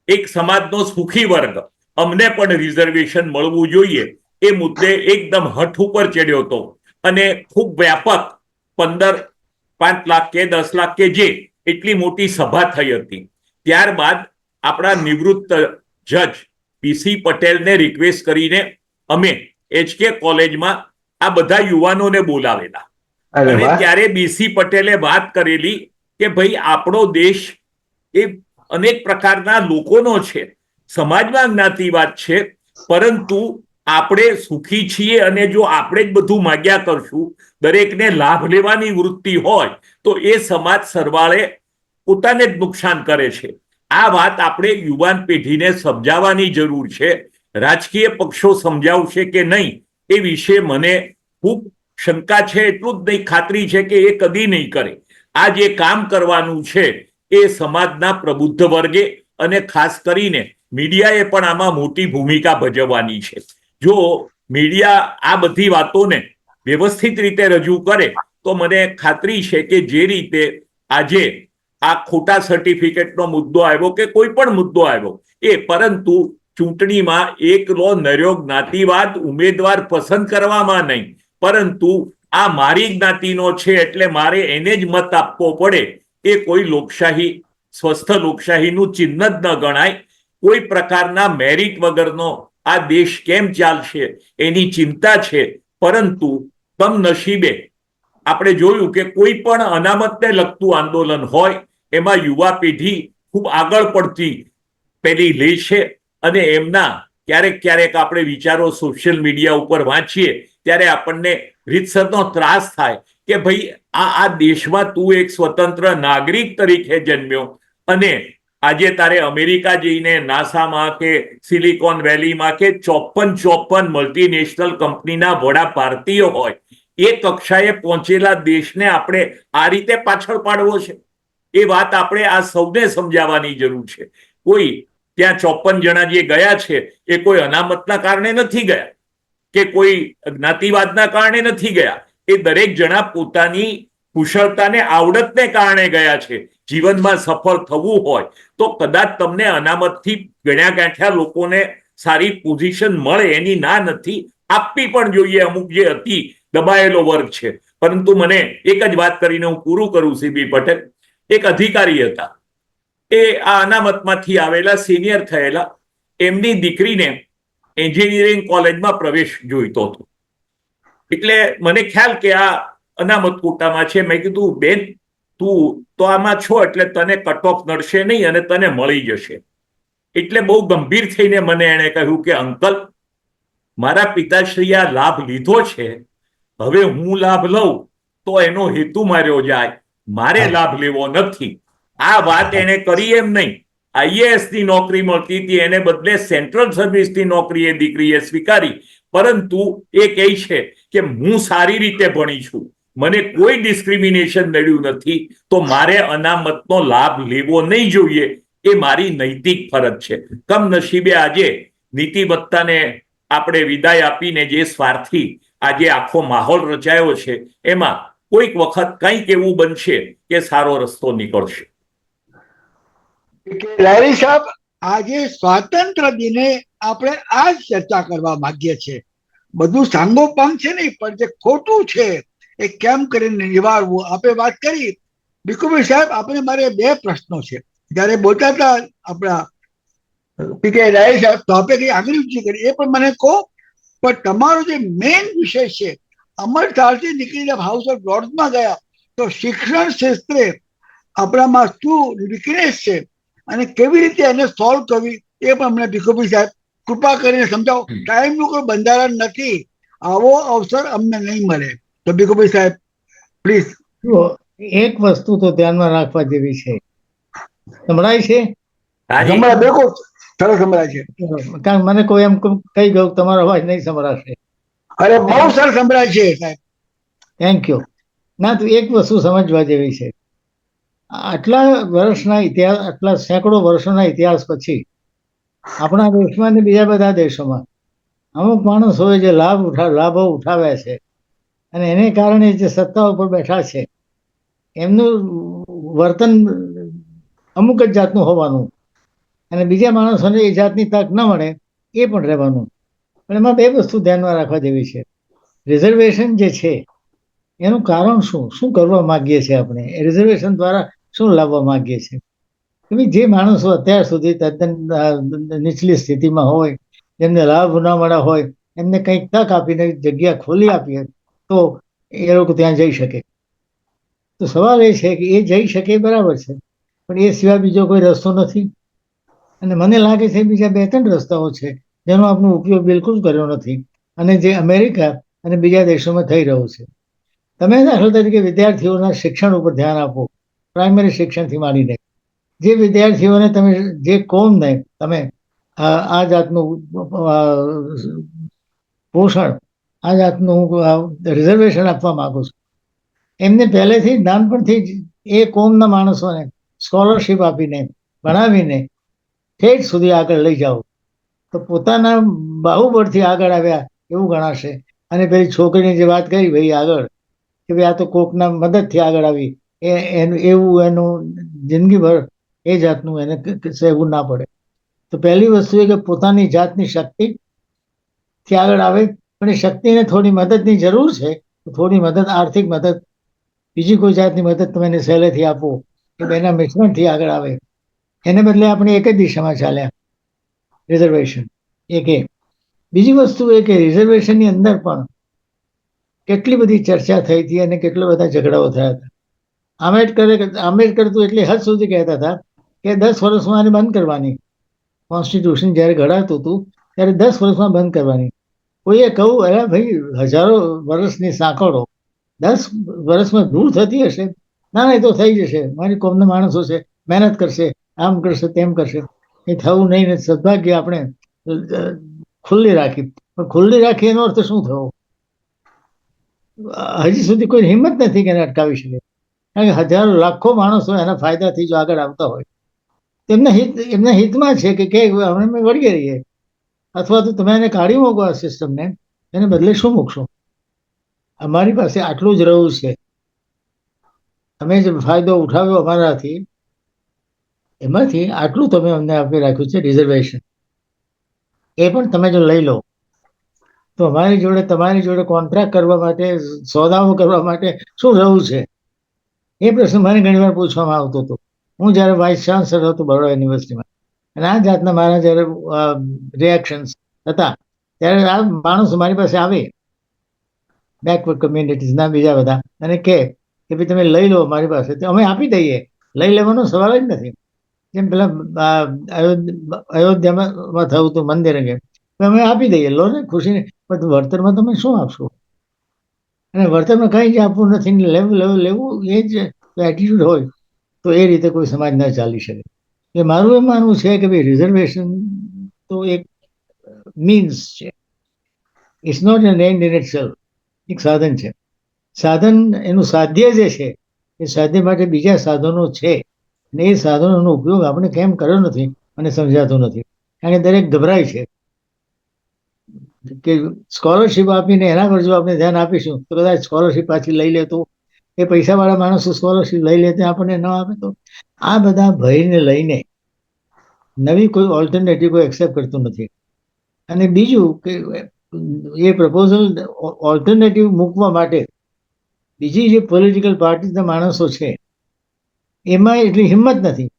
એક સમાજનો સુખી વર્ગ, અમને પણ રિઝર્વેશન મળવું જોઈએ, એ મુદ્દે એકદમ હઠ ઉપર ચડ્યો હતો. અને ખૂબ વ્યાપક 5 લાખ કે 10 લાખ કે જે એટલી મોટી સભા થઈ હતી. ત્યારબાદ આપણા નિવૃત્ત જજ પીસી પટેલને રિક્વેસ્ટ કરીને અમે HK કોલેજમાં આ બધા યુવાનોને બોલાવેલા. અને ત્યારે બીસી પટેલે વાત કરેલી કે ભાઈ, આપણો દેશ એ અનેક પ્રકારના લોકોનો છે, સમાજમાં જ્ઞાતિવાદ છે, પરંતુ આપણે સુખી છીએ. અને જો આપણે જ બધું માગ્યા કરશું, દરેકને લાભ લેવાની વૃત્તિ હોય, તો એ સમાજ સરવાળે પોતાને જ નુકસાન કરે છે. આ વાત આપણે યુવાન પેઢીને સમજાવવાની જરૂર છે. રાજકીય પક્ષો સમજાવશે કે નહીં એ વિશે મને ખૂબ શંકા છે. એટલું જ નહીં, ખાતરી છે કે એ કદી નહીં કરે. આ જે કામ કરવાનું છે એ સમાજના પ્રબુદ્ધ વર્ગે અને ખાસ કરીને મીડિયાએ પણ આમાં મોટી ભૂમિકા ભજવવાની છે. જો મીડિયા આ બધી વાતોને વ્યવસ્થિત રીતે રજૂ કરે તો મને ખાતરી છે કે જે રીતે આજે આ ખોટા સર્ટિફિકેટનો મુદ્દો આવ્યો કે કોઈ પણ મુદ્દો આવ્યો એ, પરંતુ ચૂંટણીમાં એકલો નર્યો જ્ઞાતિવાદ ઉમેદવાર પસંદ કરવામાં નહીં, પરંતુ આ મારી જ્ઞાતિનો છે એટલે મારે એને જ મત આપવો પડે, એ કોઈ લોકશાહી, સ્વસ્થ લોકશાહીનું ચિહ્ન જ ન ગણાય. કોઈ પ્રકારના મેરિટ વગરનો આ દેશ કેમ ચાલશે એની ચિંતા છે. પરંતુ કમનસીબે આપણે જોયું કે કોઈ પણ અનામતને લગતું આંદોલન હોય એમાં યુવા પેઢી ખૂબ આગળ પડતી પેલી લે છે. અને એમના ક્યારેક આપણે વિચારો સોશિયલ મીડિયા ઉપર વાંચીએ ત્યારે આપણને રીતસરનો ત્રાસ થાય કે ભાઈ, આ દેશમાં તું એક સ્વતંત્ર નાગરિક તરીકે જન્મ્યો, અને આજે તારે અમેરિકા જઈને નાસામાં કે સિલિકોન વેલીમાં કે 54 મલ્ટીનેશનલ કંપનીના વડા ભારતીય હોય, એ કક્ષાએ પહોંચેલા દેશને આપણે આ રીતે પાછળ પાડવો છે. એ વાત આપણે આ સૌને સમજાવવાની જરૂર છે. કોઈ ત્યાં 54 જણા જે ગયા છે એ કોઈ અનામતના કારણે નથી ગયા કે કોઈ જ્ઞાતિવાદના કારણે નથી ગયા. એ દરેક જણા પોતાની કુશળતાને, આવડતને કારણે ગયા છે. જીવનમાં સફળ થવું હોય તો કદાચ તમને અનામતથી ગણ્યા ગાંઠ્યા લોકોને સારી પોઝિશન મળે એની ના નથી, આપવી પણ જોઈએ. અમુક જે અતિ દબાયેલો વર્ગ છે. પરંતુ મને એક જ વાત કરીને હું પૂરું કરું. સીબી પટેલ એક અધિકારી હતા, એ આ અનામતમાંથી આવેલા, સિનિયર થયેલા, એમની દીકરીને એન્જિનિયરિંગ કોલેજમાં પ્રવેશ જોઈતો હતો. એટલે મને ખ્યાલ કે આ અનામત કોટામાં છે. મેં કીધું, બેન તું તો આમાં છો એટલે તને કટ ઓફ નડશે નહીં અને તને મળી જશે. એટલે બહુ ગંભીર થઈને મને એણે કહ્યું કે અંકલ, મારા પિતાશ્રીએ આ લાભ લીધો છે, હવે હું લાભ લઉં તો એનો હેતુ માર્યો જાય, મારે લાભ લેવો નથી. આ વાત એને કરી એમ નહીં. આઈએએસ ની નોકરી મળતી હતી, એને બદલે સેન્ટ્રલ સર્વિસની નોકરી એ દીકરીએ સ્વીકારી. પરંતુ એ કહે છે કે હું સારી રીતે ભણી છું, મને કોઈ ડિસ્ક્રિમિનેશન નડ્યું નથી, તો મારે અનામતનો લાભ લેવો નહીં જોઈએ. એ મારી નૈતિક ફરજ છે. કમનસીબે આજે નીતિમત્તાને આપણે વિદાય આપીને જે સ્વાર્થી આજે આખો માહોલ રચાયો છે, એમાં કોઈક વખત કંઈક એવું બનશે કે સારો રસ્તો નીકળશે. લારી સાહેબ, આજે સ્વાતંત્ર્ય દિને આપણે આ જ ચર્ચા કરવા માંગીએ છીએ. બધું સાંગોપાંગ છે નહીં, પણ જે ખોટું છે એ કેમ કરીને નિવારવું આપણે વાત કરી. ભીખુભાઈ સાહેબ, આપણે મારે બે પ્રશ્નો છે. જયારે બોલતા હતા આપણા પીકે લારી સાહેબ, તો આપણે કઈ આગળ કરી એ પણ મને કહો. પણ તમારો જે મેઇન વિષય છે, અમરતાલથી નીકળીને હાઉસ ઓફ લોર્ડ્સમાં ગયા, તો શિક્ષણ ક્ષેત્રે આપણામાં શું વીકનેસ છે અને કેવી રીતે એને સોલ્વ કરવી એ પણ અમને ભીખુભાઈ સાહેબ કૃપા કરીને સમજાવો. ટાઈમનું કોઈ બંધારણ નથી, આવો અવસર અમને નહીં મળે. તો ભીખુભાઈ સાહેબ પ્લીઝ. એક વસ્તુ તો ધ્યાનમાં રાખવા જેવી છે. સંભળાય છે? સંભળાય, બિલકુલ સરસ સંભળાય છે. કારણ મને કોઈ એમ કહી ગયું તમારો અવાજ નહીં સંભળાશે. અરે બહુ સરસ સંભળાય છે સાહેબ. Thank you. ના, તો એક વસ્તુ સમજવા જેવી છે. આટલા વર્ષના ઇતિહાસ, આટલા સેંકડો વર્ષોના ઇતિહાસ પછી આપણા દેશમાં ને બીજા બધા દેશોમાં અમુક માણસોએ જે લાભો ઉઠાવ્યા છે અને એને કારણે જે સત્તા ઉપર બેઠા છે, એમનું વર્તન અમુક જ જાતનું હોવાનું અને બીજા માણસોને એ જાતની તક ન મળે એ પણ રહેવાનું. પણ એમાં બે વસ્તુ ધ્યાનમાં રાખવા જેવી છે. રિઝર્વેશન જે છે એનું કારણ શું કરવા માંગીએ છીએ આપણે? એ રિઝર્વેશન દ્વારા શું લાવવા માંગીએ છીએ? જે માણસો અત્યાર સુધી તદ્દન નીચલી સ્થિતિમાં હોય, જેમને લાભ ન મળ્યા હોય, એમને કંઈક તક આપીને જગ્યા ખોલી આપીએ તો એ લોકો ત્યાં જઈ શકે. તો સવાલ એ છે કે એ જઈ શકે બરાબર છે, પણ એ સિવાય બીજો કોઈ રસ્તો નથી. અને મને લાગે છે બીજા બે ત્રણ રસ્તાઓ છે જેનો આપણો ઉપયોગ બિલકુલ કર્યો નથી અને જે અમેરિકા અને બીજા દેશોમાં થઈ રહ્યું છે. તમે દાખલા તરીકે વિદ્યાર્થીઓના શિક્ષણ ઉપર ધ્યાન આપો, પ્રાઇમરી શિક્ષણથી માંડીને. જે વિદ્યાર્થીઓને તમે જે કોમને તમે આ જાતનું પોષણ, આ જાતનું રિઝર્વેશન આપવા માંગો છો, એમને પહેલેથી નાનપણથી જ એ કોમના માણસોને સ્કોલરશીપ આપીને ભણાવીને ઠેઠ સુધી આગળ લઈ જાઓ તો પોતાના બાહુબળથી આગળ આવ્યા એવું ગણાશે. અને પેલી છોકરીની જે વાત કરી ભાઈ આગળ, કે ભાઈ આ તો કોકના મદદથી આગળ આવી, એવું એનું જિંદગીભર એ જાતનું એને સહેવું ના પડે. તો પહેલી વસ્તુ એ કે પોતાની જાતની શક્તિથી આગળ આવે, પણ એ શક્તિને થોડી મદદની જરૂર છે. થોડી મદદ, આર્થિક મદદ, બીજી કોઈ જાતની મદદ તમે એને સહેલેથી આપો કે એના મિશ્રણથી આગળ આવે. એને બદલે આપણે એક જ દિશામાં ચાલ્યા, રિઝર્વેશન. એક એ. બીજી વસ્તુ એ કે રિઝર્વેશનની અંદર પણ કેટલી બધી ચર્ચા થઈ હતી અને કેટલા બધા ઝઘડાઓ થયા હતા. આંબેડકર તો એટલી હદ સુધી કહેતા હતા કે 10 વર્ષમાં આને બંધ કરવાની. કોન્સ્ટિટ્યુશન જ્યારે ઘડાતું હતું ત્યારે 10 વર્ષમાં બંધ કરવાની. કોઈએ કહું, અરે ભાઈ, હજારો વર્ષની સાંકળો 10 વર્ષમાં દૂર થતી હશે? ના, એ તો થઈ જશે. મારી કોમના માણસો છે, મહેનત કરશે, આમ કરશે, તેમ કરશે. એ થવું નહીં ને સદભાગ્ય આપણે ખુલ્લી રાખી. પણ ખુલ્લી રાખી એનો અર્થ શું થયો? હજી સુધી કોઈ હિંમત નથી કે એને અટકાવી શકે. કારણ કે હજારો લાખો માણસો એના ફાયદાથી જો આગળ આવતા હોય, એમના હિતમાં છે કે અમે વળગી રહીએ, અથવા તો તમે એને કાઢી મૂકો આ સિસ્ટમને, એને બદલે શું મૂકશો? અમારી પાસે આટલું જ રહ્યું છે, તમે જે ફાયદો ઉઠાવ્યો અમારાથી, એમાંથી આટલું તમે અમને આપી રાખ્યું છે રિઝર્વેશન, એ પણ તમે જો લઈ લો તો અમારી જોડે, તમારી જોડે કોન્ટ્રાક્ટ કરવા માટે, સોદાઓ કરવા માટે શું રહ્યું છે? એ પ્રશ્ન મને ઘણી વાર પૂછવામાં આવતો હતો. હું જ્યારે વાઇસ ચાન્સલર હતો બરોડા યુનિવર્સિટીમાં, અને આ જાતના મારા જ્યારે રિએક્શન્સ હતા, ત્યારે આ માણસો મારી પાસે આવે, બેકવર્ડ કમ્યુનિટીઝના બીજા બધા, અને કે ભાઈ તમે લઈ લો મારી પાસે, તો અમે આપી દઈએ. લઈ લેવાનો સવાલ જ નથી. જેમ પેલા અયોધ્યામાં થયું હતું મંદિર અંગે, અમે આપી દઈએ, લો ને ખુશીને. પણ વળતરમાં તમે શું આપશો? અને વળતરમાં કંઈ જ આપવું નથી, લેવું એ જ એટીટ્યુડ હોય તો એ રીતે કોઈ સમાજ ન ચાલી શકે. એટલે મારું એમ માનવું છે કે ભાઈ રિઝર્વેશન તો એક મીન્સ છે, it's not an end in itself. એક સાધન છે. સાધન એનું સાધ્ય જે છે એ સાધ્ય માટે બીજા સાધનો છે, અને એ સાધનોનો ઉપયોગ આપણે કેમ કર્યો નથી અને સમજાતો નથી. કારણ કે દરેક ગભરાય છે કે સ્કોલરશીપ આપીને એના પર જો આપણે ધ્યાન આપીશું તો કદાચ સ્કોલરશીપ પાછી લઈ લે તો, એ પૈસાવાળા માણસો સ્કોલરશીપ લઈ લે તે આપણને ન આપે તો, આ બધા ભયને લઈને નવી કોઈ ઓલ્ટરનેટિવ કોઈ એક્સેપ્ટ કરતું નથી. અને બીજું કે એ પ્રપોઝલ ઓલ્ટરનેટિવ મૂકવા માટે બીજી જે પોલિટિકલ પાર્ટીના માણસો છે એમાં એટલી હિંમત નથી.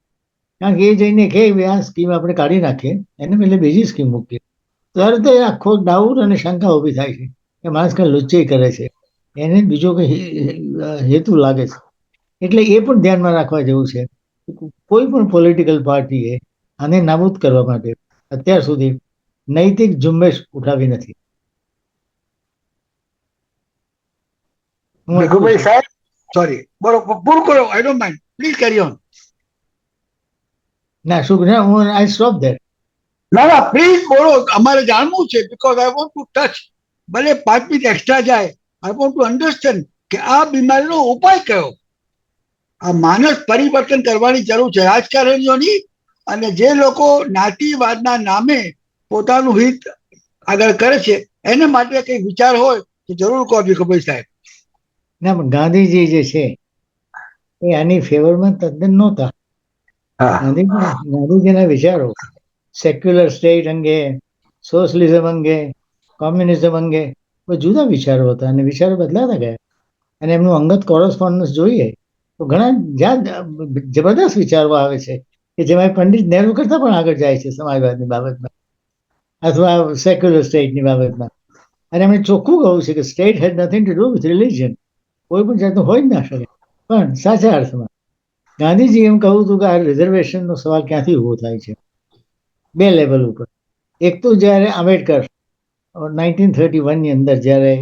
કારણ કે એ જઈને કહે આ સ્કીમ આપણે કાઢી નાખીએ, એને બદલે બીજી સ્કીમ મૂકીએ, તરત જ આખો ડાઉટ અને શંકા ઊભી થાય છે કે માણસ કંઈ લુચ્ચી કરે છે, એને બીજો કંઈ હેતુ લાગે છે. એટલે એ પણ ધ્યાનમાં રાખવા જેવું છે. કોઈ પણ પોલિટિકલ પાર્ટીએ આને નાબૂદ કરવા માટે અત્યાર સુધી નૈતિક ઝુંબેશ ઉઠાવી નથી. ભીખુભાઈ સાહેબ, સોરી, બરોબર, પૂરું કરો. I don't mind, please carry on. ના શું હું આઈ સ્ટોપ ધેર. ના ના, પ્લીઝ બોલો, અમારે જાણવું છે, because I want to touch. ભલે 5 મિનિટ એક્સ્ટ્રા જાય, આઈ વોન્ટ ટુ અન્ડરસ્ટેન્ડ કે આ બીમારીનો ઉપાય કયો. આ માનસ પરિવર્તન કરવાની જરૂર છે રાજકારણીઓની, અને જે લોકો જ્ઞાતિવાદના નામે પોતાનું હિત આગળ કરે છે એને માટે કંઈ વિચાર હોય તો જરૂર કહો ભીખુભાઈ સાહેબ. ના પણ ગાંધીજી જે છે એ આની ફેવરમાં તદ્દન નહોતા. ગાંધીજીના વિચારો સેક્યુલર સ્ટેટ અંગે, સોશિયલિઝમ અંગે, કોમ્યુનિઝમ અંગે જુદા વિચારો હતા, અને વિચારો બદલાતા ગયા. અને એમનું અંગત કોરસ્પોન્ડન્સ જોઈએ તો ઘણા જબરદસ્ત વિચારો આવે છે કે જેમાં પંડિત નહેરુ કરતા પણ આગળ જાય છે સમાજવાદની બાબતમાં અથવા સેક્યુલર સ્ટેટની બાબતમાં. અને એમણે ચોખ્ખું કહ્યું છે કે state had nothing to do with religion. કોઈ પણ જાતનું હોય જ ના શકે. પણ સાચા અર્થમાં ગાંધીજી એમ કહ્યું હતું કે આ રિઝર્વેશનનો સવાલ ક્યાંથી ઊભો થાય છે? બે લેવલ ઉપર. એક તો જ્યારે આંબેડકર 1931ની અંદર જ્યારે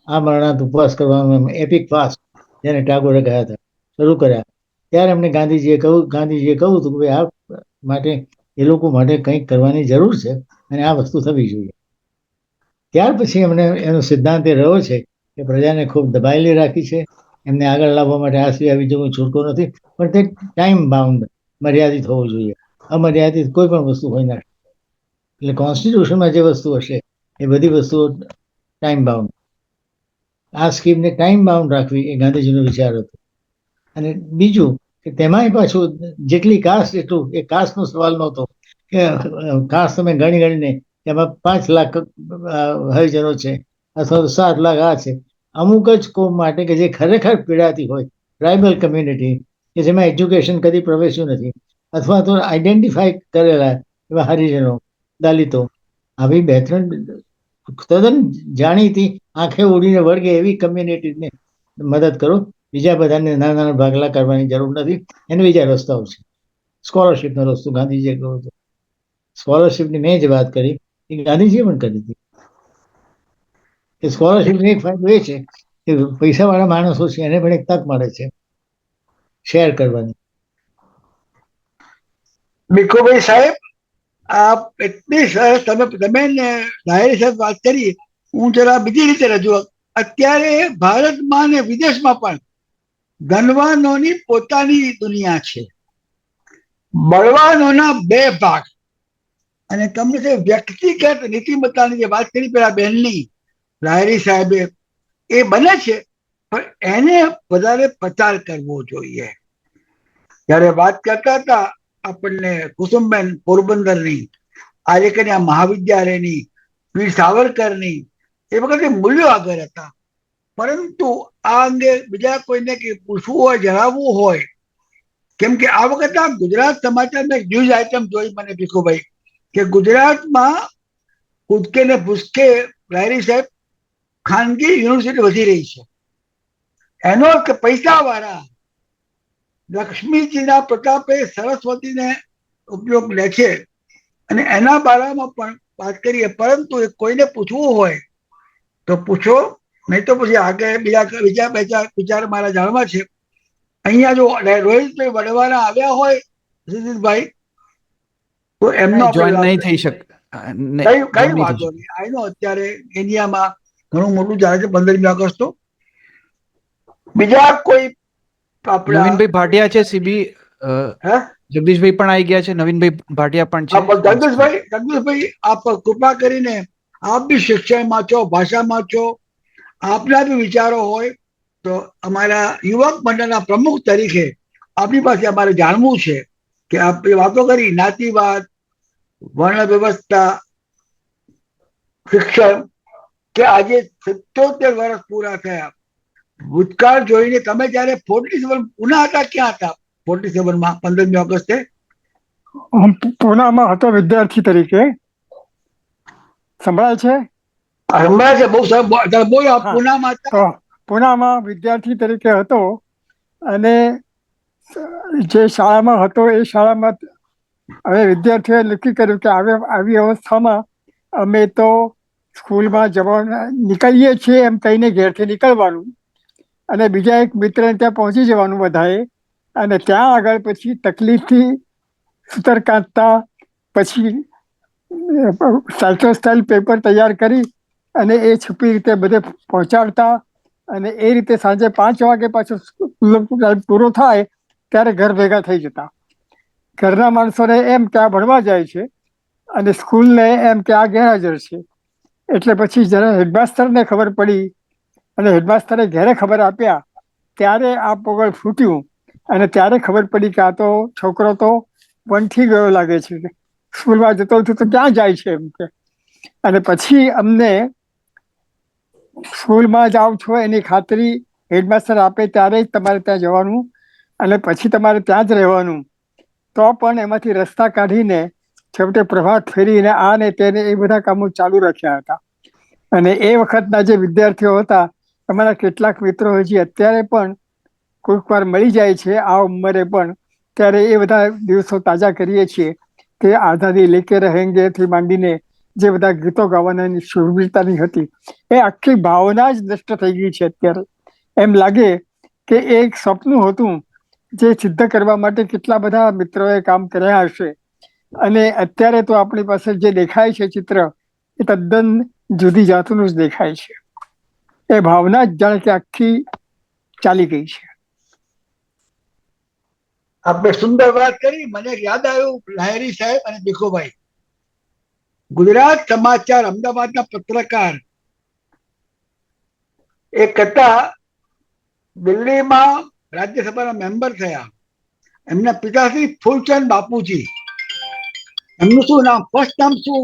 આ મરણાંત ઉપવાસ કરવાનો એપિક ફાસ્ટ જેને ટાગોરે ગયા હતા શરૂ કર્યા, ત્યારે એમને ગાંધીજીએ કહ્યું હતું કે આ માટે એ લોકો માટે કંઈક કરવાની જરૂર છે અને આ વસ્તુ થવી જોઈએ. ત્યાર પછી એમને એનો સિદ્ધાંત એ રહ્યો છે કે પ્રજાને ખૂબ દબાયેલી રાખી છે, એમને આગળ લાવવા માટે આ સિવાય બીજો કોઈ છૂટકો નથી, પણ તે ટાઈમ બાઉન્ડ, મર્યાદિત હોવું જોઈએ. અમર્યાદિત કોઈ પણ વસ્તુ હોય ના. એટલે કોન્સ્ટિટ્યુશનમાં જે વસ્તુ હશે એ બધી વસ્તુઓ ટાઈમ બાઉન્ડ. આ સ્કીમને ટાઈમ બાઉન્ડ રાખવી એ ગાંધીજીનો વિચાર હતો. અને બીજું કે તેમાંય પાછું જેટલી કાસ્ટ એટલું, એ કાસ્ટનો સવાલ નહોતો કે કાસ્ટ તમે ગણીને એમાં 5 લાખ હરિજનો છે અથવા તો 7 લાખ આ છે. અમુક જ કોમ માટે કે જે ખરેખર પીડાતી હોય, ટ્રાઇબલ કમ્યુનિટી કે જેમાં એજ્યુકેશન કદી પ્રવેશ્યું નથી, અથવા તો આઈડેન્ટિફાઈ કરેલા એવા હરિજનો, દલિતો, આવી 2-3 તદ્દન જાણીતી આંખે ઉડીને વળગે એવી કમ્યુનિટીને મદદ કરો. બીજા બધાને નાના નાના ભાગલા કરવાની જરૂર નથી. એને બીજા રસ્તાઓ છે. સ્કોલરશીપનો રસ્તો ગાંધીજીએ કહ્યો હતો. સ્કોલરશીપની મેં જ વાત કરી એ ગાંધીજીએ પણ કરી હતી. કે સ્કોલરશીપનો એક ફાયદો એ છે કે પૈસાવાળા માણસો છે એને પણ એક તક મળે છે શેર કરવાની. ભીખુભાઈ સાહેબ, આપ એટલી સરસ તમે ને ડાયરી સાથે વાત કરી. હું જરા બીજી રીતે રજૂઆત. અત્યારે ભારતમાં ને વિદેશમાં પણ ધનવાનોની પોતાની દુનિયા છે, બળવાનોના 2 ભાગ. અને તમને જે વ્યક્તિગત નીતિમત્તાની જે વાત કરી પેલા બેનની, લાયરી સાહેબે, એ બને છે, પણ એને વધારે પ્રચાર કરવો જોઈએ. જયારે વાત કરતા હતા આપણને કુસુમબેન પોરબંદરની, આજે કરીને આ મહાવિદ્યાલયની, વીર સાવરકરની, એ વખતે મૂલ્યો આગળ હતા. પરંતુ આ અંગે બીજા કોઈને પૂછવું હોય, જણાવવું હોય, કેમ કે આ વખતે આ ગુજરાત સમાચારમાં ન્યૂઝ આઇટમ જોઈ મને ભીખુભાઈ કે ગુજરાતમાં કૂદકે ને ભૂસકે લાયરી સાહેબ ખાનગી યુનિવર્સિટી વધી રહી છે. એનો કે પૈસાવાળા લક્ષ્મીજીના પ્રતાપે સરસ્વતીને ઉપયોગ લે છે, અને એના બારામાં પણ વાત કરીએ. પરંતુ કોઈને પૂછવું હોય તો પૂછો, નહીં તો પછી આગળ બીજા વિચાર મારા જાણવા છે. અહીંયા જો રોહિતભાઈ વડવાલા આવ્યા હોય સુજીતભાઈ તો એમનો જોઈન આપણે નહીં થઈ શકે કઈ વાંધો નહીં. આનો અત્યારે ઇન્ડિયામાં ઘણું મોટું ચાલે છે 15મી ઓગસ્ટ તો. બીજા કોઈ આપણા નવીનભાઈ ભાટિયા છે સીબી હે જગદીશભાઈ પણ આવી ગયા છે, નવીનભાઈ ભાટિયા પણ છે. જગદીશભાઈ આપ કૃપા કરીને આપ બી શિક્ષણમાં છો, ભાષામાં છો, આપના બી વિચારો હોય તો અમારા યુવક મંડળના પ્રમુખ તરીકે આપની પાસે અમારે જાણવું છે કે આપ વાતો કરી જ્ઞાતિવાદ, વર્ણ વ્યવસ્થા, શિક્ષણ કે આજે 77 વર્ષ પૂરા થયા, ભૂતકાળ જોઈને તમે જયારે 47 પુના હતા, ક્યાં હતા 47માં 15મી ઓગસ્ટે? હું પૂનામાં હતો વિદ્યાર્થી તરીકે. સંભળાય છે? હમણાં છે બહુ સરસ બોલો. હા. પુનામાં હતા? તો પૂનામાં વિદ્યાર્થી તરીકે હતો અને જે શાળામાં હતો એ શાળામાં હવે વિદ્યાર્થીઓએ નક્કી કર્યું કે આવી અવસ્થામાં અમે તો સ્કૂલમાં જવા નીકળીએ છીએ એમ કહીને ઘેરથી નીકળવાનું અને બીજા એક મિત્રને ત્યાં પહોંચી જવાનું બધાએ, અને ત્યાં આગળ પછી તકલીફથી સૂતર કાંતતા પછી સાયક્લોસ્ટાઇલ પેપર તૈયાર કરી અને એ છુપી રીતે બધે પહોંચાડતા અને એ રીતે સાંજે 5 વાગે પાછો પૂરો થાય ત્યારે ઘર ભેગા થઈ જતા. ઘરના માણસોને એમ કે આ ભણવા જાય છે અને સ્કૂલને એમ કે આ ગેરહાજર છે. એટલે પછી જ્યારે હેડમાસ્ટરને ખબર પડી અને હેડમાસ્ટરે ઘરે ખબર આપ્યા ત્યારે આ પોગળ ફૂટ્યું અને ત્યારે ખબર પડી કે આ તો છોકરો તો વનથી ગયો લાગે છે, સ્કૂલમાં જતો હતો તો ક્યાં જાય છે એમ કે. અને પછી અમને સ્કૂલમાં જાઓ છો એની ખાતરી હેડમાસ્ટર આપે ત્યારે જ તમારે ત્યાં જવાનું અને પછી તમારે ત્યાં જ રહેવાનું. તો પણ એમાંથી રસ્તા કાઢીને છેવટે પ્રભાત ફેરીને આ ને તેને એ બધા કામો ચાલુ રાખ્યા હતા. અને એ વખતના જે વિદ્યાર્થીઓ હતા અમારા કેટલાક મિત્રો હજી અત્યારે પણ કોઈક વાર મળી જાય છે આ ઉંમરે પણ, ત્યારે એ બધા દિવસો તાજા કરીએ છીએ કે આઝાદી લેકે રહેંગેથી માંડીને જે બધા ગીતો ગાવાના શૂરવીરતાની હતી એ આખી ભાવના જ નષ્ટ થઈ ગઈ છે અત્યારે. એમ લાગે કે એ એક સપનું હતું જે સિદ્ધ કરવા માટે કેટલા બધા મિત્રોએ કામ કર્યા હશે અને અત્યારે તો આપણી પાસે જે દેખાય છે ચિત્ર એ તદ્દન જુદી જાતનું જ દેખાય છે. એ ભાવના જ જાણે કે આખી ચાલી ગઈ છે. આપણે સુંદર વાત કરી. મને યાદ આવ્યું લાહેરી સાહેબ અને ભીખુભાઈ, ગુજરાત સમાચાર અમદાવાદના પત્રકાર એક હતા, દિલ્હીમાં રાજ્યસભાના મેમ્બર થયા. એમના પિતાશ્રી ફૂલચંદ બાપુજી. એમનું શું નામ, ફર્સ્ટ નામ શું?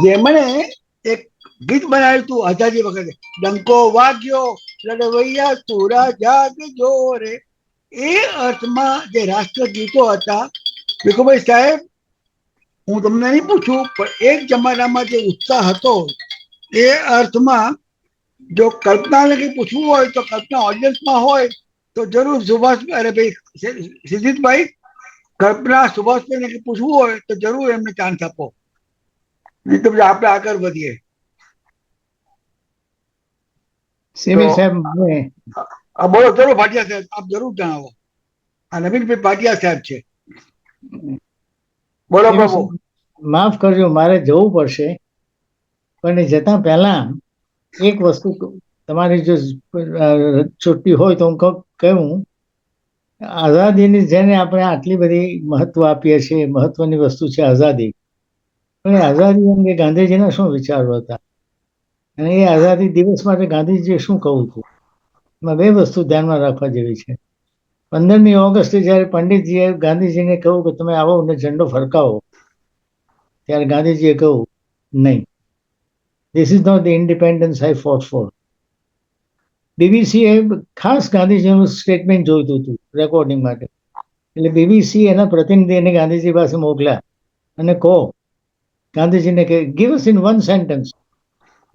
જેમણે એક ગીત બનાવ્યું હતું આઝાદી વખતે, ડંકો વાગ્યો લડવૈયા સુરા જાગજો રે. એ અર્થમાં જે રાષ્ટ્રગીતો હતા, ભીખુભાઈ સાહેબ હું તમને નહીં પૂછું પણ એક જમાનામાં જે ઉત્સાહ હતો એ અર્થમાં જો કલ્પનાને કંઈ પૂછવું હોય તો કલ્પના ઓડિયન્સમાં હોય તો જરૂર સુભાષ, અરે ભાઈ સિદ્ધિતભાઈ, કલ્પના સુભાષભાઈને કંઈ પૂછવું હોય તો જરૂર એમને ચાન્સ આપો, નહીં તો આપણે આગળ વધીએ. સેવી સાહેબ બોલો, જરૂર ભાટિયા સાહેબ, આપ જરૂર જણાવો. આ નવીનભાઈ ભાટિયા સાહેબ છે, બોલો પ્રભુ. માફ કરજો, મારે જવું પડશે, પણ જતા પહેલા એક વસ્તુ તમારી જો છુટ્ટી હોય તો હું કહું. આઝાદીની જેને આપણે આટલી બધી મહત્વ આપીએ છીએ, મહત્વની વસ્તુ છે આઝાદી. પણ એ આઝાદી અંગે ગાંધીજીના શું વિચારો હતા અને એ આઝાદી દિવસ માટે ગાંધીજીએ શું કહું હતું, એમાં બે વસ્તુ ધ્યાનમાં રાખવા જેવી છે. 15મી ઓગસ્ટે જ્યારે પંડિતજીએ ગાંધીજીને કહ્યું કે તમે આવો અને ઝંડો ફરકાવો, ત્યારે ગાંધીજીએ કહ્યું નહીં, this is not the independence I fought for. બીબીસીએ ખાસ ગાંધીજીનું સ્ટેટમેન્ટ જોઈતું હતું રેકોર્ડિંગ માટે, એટલે બીબીસી એના પ્રતિનિધિને ગાંધીજી પાસે મોકલ્યા અને કહો ગાંધીજીને કે give us in one sentence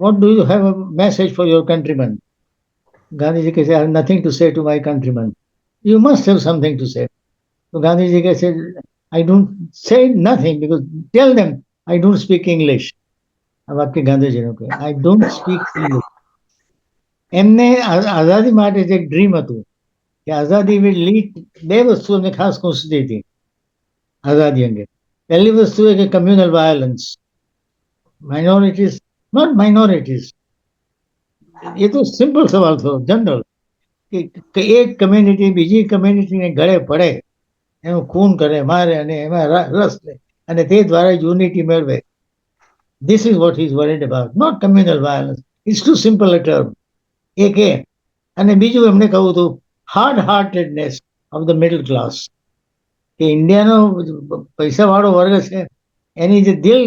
what do you have a message for your countrymen. ગાંધીજી કહે છે I have nothing to say to my countrymen, you must have something to say. તો ગાંધીજી કહે છે I don't say nothing because tell them I don't speak English. આ વાક્ય ગાંધીજીનું કહે, આઈ ડોન્ટ સ્પીક ઇંગ્લિશ. એમને આઝાદી માટે જે ડ્રીમ હતું કે આઝાદી વિલ લીડ, બે વસ્તુ અમને ખાસ કોશિશ હતી આઝાદી અંગે. પહેલી વસ્તુ એ કે communal violence, minorities not minorities, એ તો સિમ્પલ સવાલ થયો જનરલ, કે એક કમ્યુનિટી બીજી કમ્યુનિટીને ગળે પડે, એનું ખૂન કરે, મારે અને એમાં રસ લે અને તે દ્વારા યુનિટી મેળવે. This is what he is worried about, not communal violence. It's too simple a term. એક એ, અને બીજું એમને કહું હતું hard heartedness of the middle class, કે ઇન્ડિયાનો પૈસાવાળો વર્ગ છે એની જે દિલ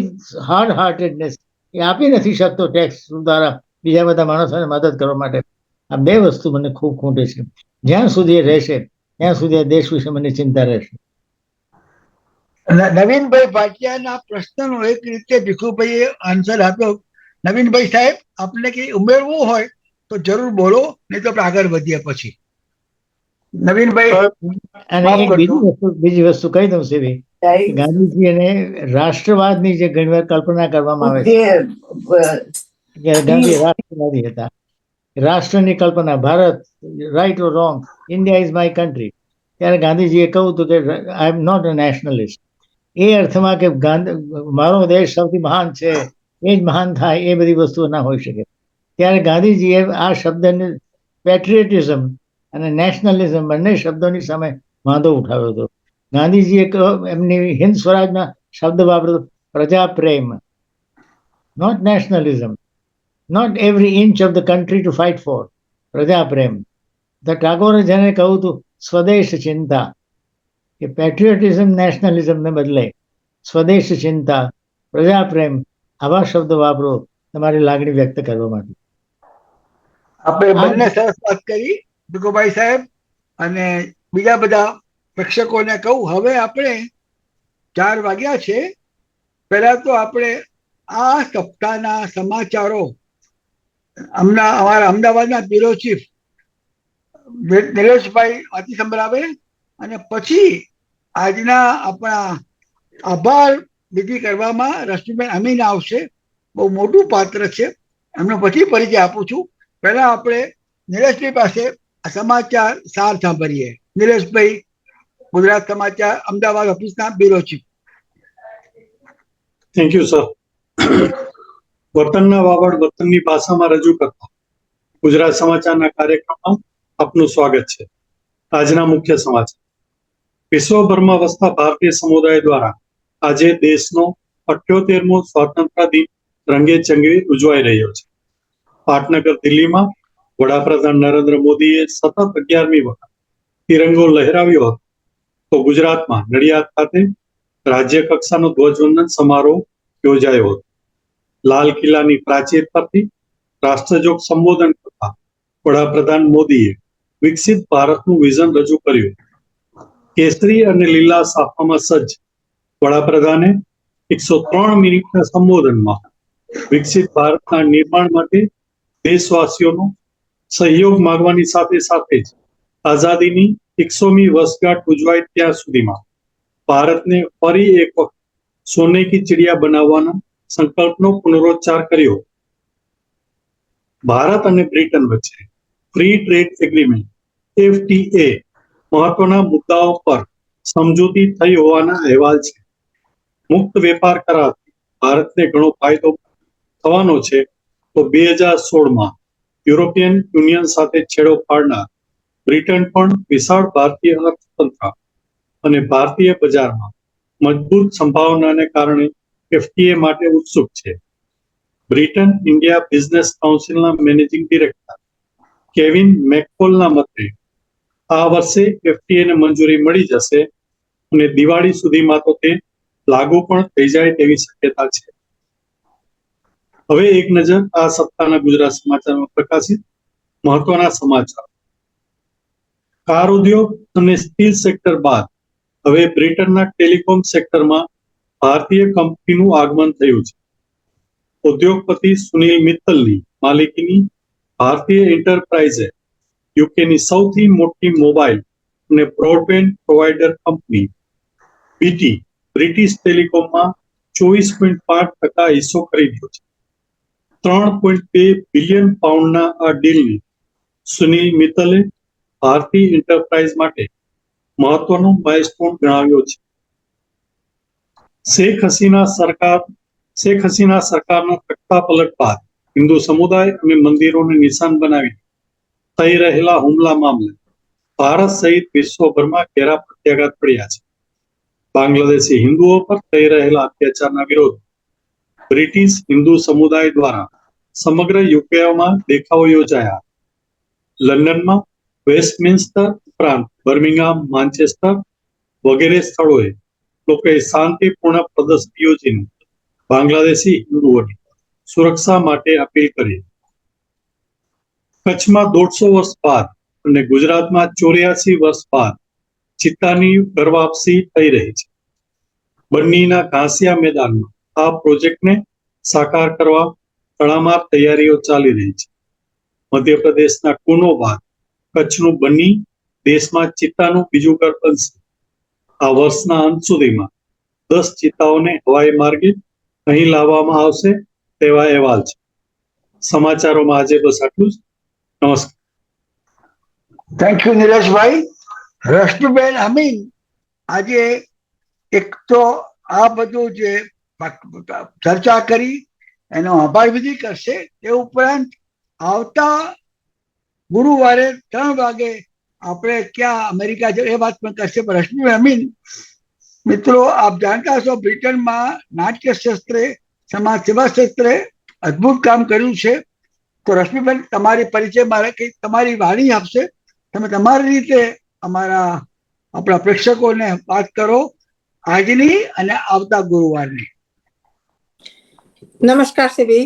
હાર્ડ હાર્ટેડનેસ એ આપી નથી શકતો ટેક્સ દ્વારા બીજા બધા માણસોને મદદ કરવા માટે. આ બે વસ્તુ મને ખૂબ ખૂટે છે. જ્યાં સુધી એ રહેશે ત્યાં સુધી આ દેશ વિશે મને ચિંતા રહેશે. નવીનભાઈ ભાટિયાના પ્રશ્નનો એક રીતે ભીખુભાઈએ આન્સર આપ્યો. નવીનભાઈ સાહેબ, આપને કઈ ઉમેરવું હોય તો જરૂર બોલો, નહીં તો આપણે આગળ વધીએ પછી. નવીનભાઈ, અને એક બીજી વસ્તુ કહી દઉં સેવી, ગાંધીજી અને રાષ્ટ્રવાદની જે ઘણીવાર કલ્પના કરવામાં આવે છે કે ગાંધી રાષ્ટ્રવાદી હતા, રાષ્ટ્રની કલ્પના, Bharat right or wrong, India is my country, ત્યારે ગાંધીજીએ કહ્યું હતું કે આઈ એમ નોટ અ નેશનલિસ્ટ. એ અર્થમાં કે મારો દેશ સૌથી મહાન છે, એ જ મહાન થાય, એ બધી વસ્તુઓ ના હોઈ શકે. ત્યારે ગાંધીજીએ આ શબ્દને પેટ્રિયોટિઝમ અને નેશનલિઝમ બંને શબ્દોની સામે વાંધો ઉઠાવ્યો હતો. ગાંધીજીએ એમની હિન્દ સ્વરાજના શબ્દ વાપર્યો પ્રજા પ્રેમ, not nationalism, not every inch of the country to fight for, પ્રજા પ્રેમ. ધ ટાગોરે જેને કહ્યું હતું સ્વદેશ ચિંતા, કે પેટ્રિયોટિઝમ નેશનલિઝમને બદલે સ્વદેશ ચિંતા, પ્રજા પ્રેમ, આવા શબ્દ વાપરો તમારી લાગણી વ્યક્ત કરવા માટે. આપણે બંને સરસ વાત કરી ભીખુભાઈ સાહેબ, અને બીજા બધા પ્રેક્ષકોને કહું, હવે આપણે 4 વાગ્યા છે. પહેલા તો આપણે આ સપ્તાહના સમાચારો અમારા અમદાવાદના બ્યુરો ચીફ નિલેશભાઈ વાંચી સંભળાવે, અને પછી આજના આપણા આભાર વિધિ કરવામાં રશ્મિબેન અમીન આવશે. બહુ મોટું પાત્ર છે, એમનો પછી પરિચય આપું છું. પહેલા આપણે નિલેશભાઈ પાસે સમાચાર સાર સાંભળીએ. નિલેશભાઈ, ગુજરાત સમાચાર અમદાવાદ ઓફિસના bureau chief. Thank you sir. વતનના વાવડ વતનની ભાષામાં રજૂ કરતા ગુજરાત સમાચારના કાર્યક્રમમાં આપનું સ્વાગત છે. આજના મુખ્ય સમાચાર. વિશ્વભરમાં વસતા ભારતીય સમુદાય દ્વારા આજે દેશનો 78મો સ્વાતંત્ર્ય દિન રંગે ચંગે ઉજવાઈ રહ્યો છે. પાટનગર દિલ્હીમાં વડાપ્રધાન નરેન્દ્ર મોદીએ સતત 11મી વખત તિરંગો લહેરાવ્યો હતો, તો ગુજરાતમાં નડિયાદ ખાતે રાજ્ય કક્ષાનો ધ્વજવંદન સમારોહ યોજાયો હતો. લાલ કિલ્લાની પ્રાચીર પરથી રાષ્ટ્રજોગ સંબોધન કરતા વડાપ્રધાન મોદીએ વિકસિત ભારતનું વિઝન રજૂ કર્યું. કેસરી અને લીલા સાફામાં સજ્જ વડાપ્રધાને 103 મિનિટના સંબોધનમાં વિકસિત ભારતના નિર્માણ માટે દેશવાસીઓનો સહયોગ માંગવાની સાથે સાથે જ આઝાદીની 100મી વર્ષગાંઠ ઉજવાય ત્યાં સુધીમાં ભારતને ફરી એક વખત સોને કી ચિડિયા બનાવવાના સંકલ્પનો પુનરોચ્ચાર કર્યો. ભારત અને બ્રિટન વચ્ચે ફ્રી ટ્રેડ એગ્રીમેન્ટ FTA મહત્વના મુદ્દાઓ પર સમજૂતી થઈ હોવાના અહેવાલ છે. મુક્ત વેપાર કરારથી ભારતને ઘણો ફાયદો થવાનો છે, તો 2016માં યુરોપિયન યુનિયન સાથે છેડો પાડનાર બ્રિટન પણ વિશાળ ભારતીય અર્થતંત્ર અને ભારતીય બજારમાં મજબૂત સંભાવનાને કારણે FTA માટે ઉત્સુક છે. બ્રિટન ઇન્ડિયા બિઝનેસ કાઉન્સિલના મેનેજિંગ ડિરેક્ટર કેવિન મેકકોલના મતે આ વર્ષે FTA ને મંજૂરી મળી જશે અને દિવાળી સુધીમાં તો તે લાગુ પણ થઈ જાય તેવી શક્યતા છે. હવે એક નજર આ સપ્તાહના ગુજરાત સમાચારમાં પ્રકાશિત મહત્વના સમાચાર. કાર ઉદ્યોગ અને સ્ટીલ સેક્ટર બાદ હવે બ્રિટનના ટેલિકોમ સેક્ટરમાં ભારતીય કંપનીનું આગમન થયું છે. ઉદ્યોગપતિ સુનિલ મિત્તલની માલિકીની ભારતીય એન્ટરપ્રાઇઝે યુકેની સૌથી મોટી મોબાઈલ અને broadband provider company BT British ટેલિકોમમાં 24.5% હિસ્સો ખરીદ્યો છે. 3.2 બિલિયન પાઉન્ડના આ ડીલની સુનિલ મિત્તલે ભારતીય એન્ટરપ્રાઇઝ માટે મહત્વનો માઇલસ્ટોન ગણાવ્યો છે. શેખ હસીના સરકારના તખ્તા પલટ બાદ હિન્દુ સમુદાય અને મંદિરોને નિશાન બનાવી થઈ રહેલા હુમલા મામલે ભારત સહિત વિશ્વભરમાં ઘેરા પ્રત્યાઘાત પડ્યા છે. બાંગ્લાદેશી હિન્દુઓ પર થઈ રહેલા અત્યાચારના વિરોધ બ્રિટિશ હિન્દુ સમુદાય દ્વારા સમગ્ર યુકેમાં દેખાવો યોજાયા. લંડનમાં વેસ્ટમિન્સ્ટર ઉપરાંત બર્મિંગહામ, માન્ચેસ્ટર વગેરે સ્થળોએ લોકોએ શાંતિપૂર્ણ પ્રદર્શન યોજીને બાંગ્લાદેશી હિન્દુઓની સુરક્ષા માટે અપીલ કરી. કચ્છમાં 150 વર્ષ બાદ અને ગુજરાતમાં 84 વર્ષ બાદ ચિત્તાની ઘર વાપસી થઈ રહી છે. બન્નીના ઘાસિયા મેદાનમાં આ પ્રોજેક્ટને સાકાર કરવા તડામાર તૈયારીઓ ચાલી રહી છે. મધ્યપ્રદેશના કુનો બાદ કચ્છનું બન્ની દેશમાં ચિત્તાનું બીજું ઘર બનશે. આ વર્ષના અંત સુધીમાં 10 ચિત્તાઓને હવાઈ માર્ગે અહીં લાવવામાં આવશે તેવા અહેવાલ છે. સમાચારોમાં આજે બસ આટલું જ. નમસ્કાર. Thank you Neerajbhai. રશ્મિબેન અમીન આજે એક તો આ બધું જે ચર્ચા કરી એનો આભાર વિધિ કરશે. તે ઉપરાંત આવતા ગુરુવારે 3 વાગે આપણે ક્યાં અમેરિકા એ વાત પણ કરશે. પણ રશ્મિ અમીન મિત્રો, આપ જાણતા છો બ્રિટનમાં નાટ્ય શાસ્ત્રે, સમાજ સેવા ક્ષેત્રે અદભુત કામ કર્યું છે. તો રશ્મિબેન, તમારી પરિચય મારે કંઈક તમારી વાણી આપશે. તમે તમારી રીતે આપણા પ્રેક્ષકોને વાત કરો આજની અને આવતા ગુરુવારની. નમસ્કાર સેવી.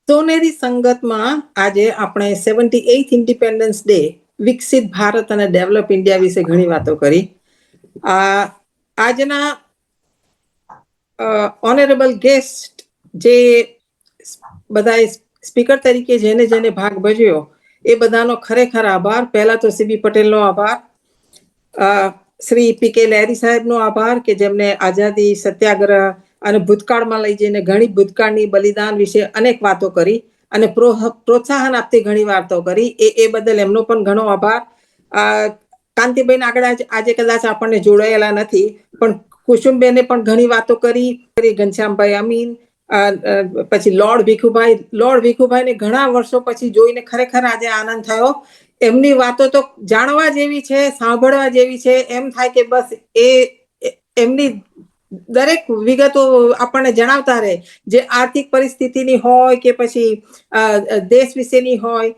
સોનેરી સંગતમાં આજે આપણે 78th ઇન્ડિપેન્ડન્સ ડે, વિકસિત ભારત અને ડેવલપ ઇન્ડિયા વિશે ઘણી વાતો કરી. આજના ઓનરેબલ ગેસ્ટ જે બધા સ્પીકર તરીકે જેને જેને ભાગ ભજવ્યો એ બધાનો ખરેખર આભાર. પહેલા તો સીબી પટેલનો આભાર, શ્રી પી.કે. લહેરી સાહેબનો આભાર કે જેમને આઝાદી સત્યાગ્રહ અને ભૂતકાળમાં લઈ જઈને ઘણી ભૂતકાળની બલિદાન વિશે અનેક વાતો કરી અને પ્રોત્સાહન આપતી ઘણી વાતો કરી. એ બદલ એમનો પણ ઘણો આભાર. કાંતિબેન આગળ આજે કદાચ આપણને જોડાયેલા નથી, પણ કુસુમબેને પણ ઘણી વાતો કરી. ઘનશ્યામભાઈ અમીન, પછી લોર્ડ ભીખુભાઈને ઘણા વર્ષો પછી જોઈને ખરેખર આજે આનંદ થયો. એમની વાતો તો જાણવા જેવી છે, સાંભળવા જેવી છે. એમ થાય કે બસ એમની દરેક વિગતો આપણને જણાવતા રહે, જે આર્થિક પરિસ્થિતિની હોય કે પછી દેશ વિશેની હોય,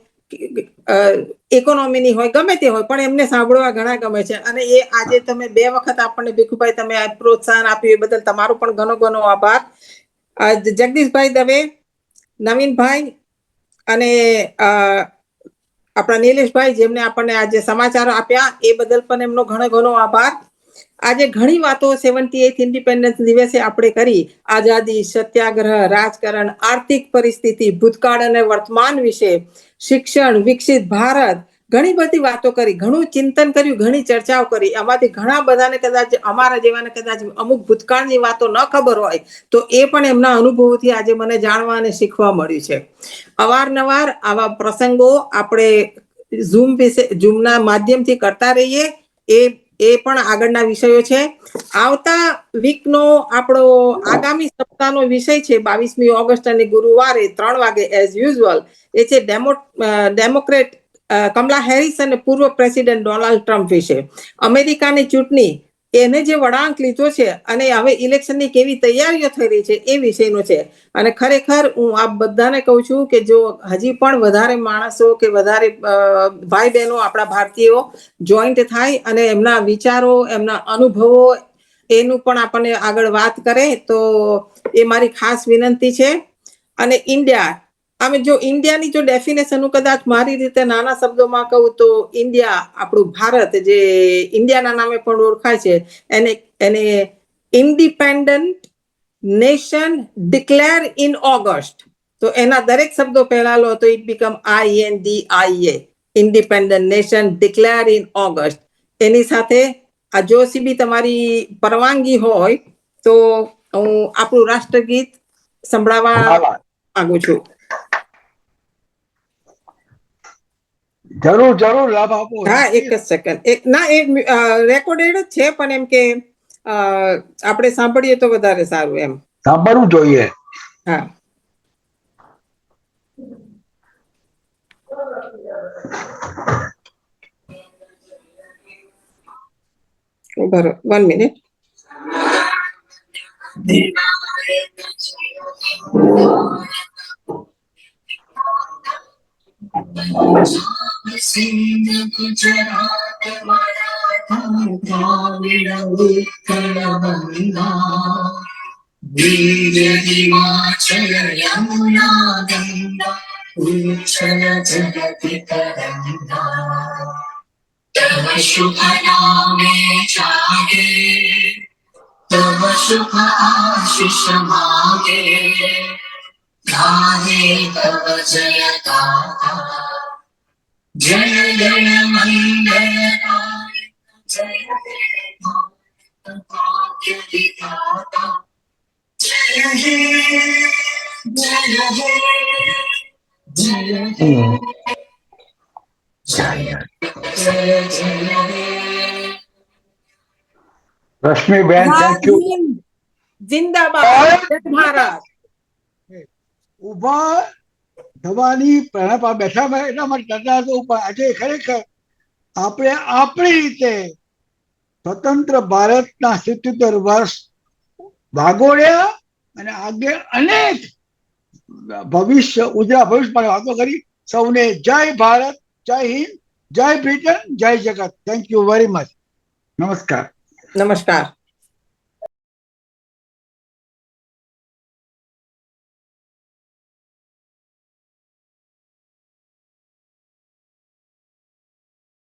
ઇકોનોમીની હોય, ગમે તે હોય, પણ એમને સાંભળવા ઘણા ગમે છે. અને એ આજે તમે 2 વખત આપણને ભીખુભાઈ તમે પ્રોત્સાહન આપ્યું એ બદલ તમારો પણ ઘણો ઘણો આભાર. જગદીશભાઈ દવે, નવીનભાઈ અને આપણા નીલેશભાઈ જેમને આપણને આજે સમાચાર આપ્યા એ બદલ પણ એમનો ઘણો ઘણો આભાર. આજે ઘણી વાતો 78th ઇન્ડિપેન્ડન્સ દિવસે આપણે કરી. આઝાદી, સત્યાગ્રહ, રાજકારણ, આર્થિક પરિસ્થિતિ, ભૂતકાળ અને વર્તમાન વિશે, શિક્ષણ, વિકસિત ભારત, ઘણી બધી વાતો કરી, ઘણું ચિંતન કર્યું, ઘણી ચર્ચાઓ કરી. આમાંથી ઘણા બધાને કદાચ અમારા જેવાને કદાચ અમુક ભૂતકાળની વાતો ન ખબર હોય તો એ પણ એમના અનુભવોથી આજે મને જાણવા અને શીખવા મળ્યું છે. અવારનવાર આવા પ્રસંગો આપણે ઝૂમના માધ્યમથી કરતા રહીએ. એ પણ આગળના વિષયો છે. આવતા વીકનો આપણો આગામી સપ્તાહનો વિષય છે 22મી ઓગસ્ટ અને ગુરુવારે 3 વાગે એઝ યુઝ્યુઅલ. એ છે ડેમોક્રેટ કમલા હેરિસ અને પૂર્વ પ્રેસિડેન્ટ ડોનાલ્ડ ટ્રમ્પ વિશે. અમેરિકાની ચૂંટણી એને જે વળાંક લીધો છે અને હવે ઇલેક્શનની કેવી તૈયારીઓ થઈ રહી છે એ વિષયનો છે. અને ખરેખર હું આપ બધાને કહું છું કે જો હજી પણ વધારે માણસો કે વધારે ભાઈ બહેનો આપણા ભારતીયો જોઈન્ટ થાય અને એમના વિચારો, એમના અનુભવો એનું પણ આપણને આગળ વાત કરે તો એ મારી ખાસ વિનંતી છે. અને ઇન્ડિયા, અમે જો ઇન્ડિયાની જો ડેફિનેશન હું કદાચ મારી રીતે નાના શબ્દોમાં કહું તો ઇન્ડિયા, આપણું ભારત જે ઇન્ડિયાના નામે પણ ઓળખાય છે, એને independent nation declare in August. તો એના દરેક શબ્દો પહેલા લો તો it become INDIA, independent nation declare in August. એની સાથે આ જો સીબી તમારી પરવાનગી હોય તો હું આપણું રાષ્ટ્રગીત સંભળાવવા માંગુ છું. જરૂર જરૂર લાભ આપો. હા, એક જ સેકન્ડ. એ રેકોર્ડેડ જ છે, પણ એમ કે આપણે સાંભળીએ તો વધારે સારું એમ. સાંભળવું જોઈએ. હા. બરોબર, 1 મિનિટ. Rashmiben, thank you. જિંદાબાદ, જય ભારત. ઉભા થવાની પહેલા બેઠા એટલા માટે કરતા હતો, પણ આજે ખરેખર આપણે આપણી રીતે સ્વતંત્ર ભારતના 77 વર્ષ ભાગોળ્યા અને આગળ અનેક ભવિષ્ય ઉજળા ભવિષ્ય માટે વાતો કરી. સૌને જય ભારત, જય હિન્દ, જય બ્રિટન, જય જગત. Thank you very much. નમસ્કાર. નમસ્કાર.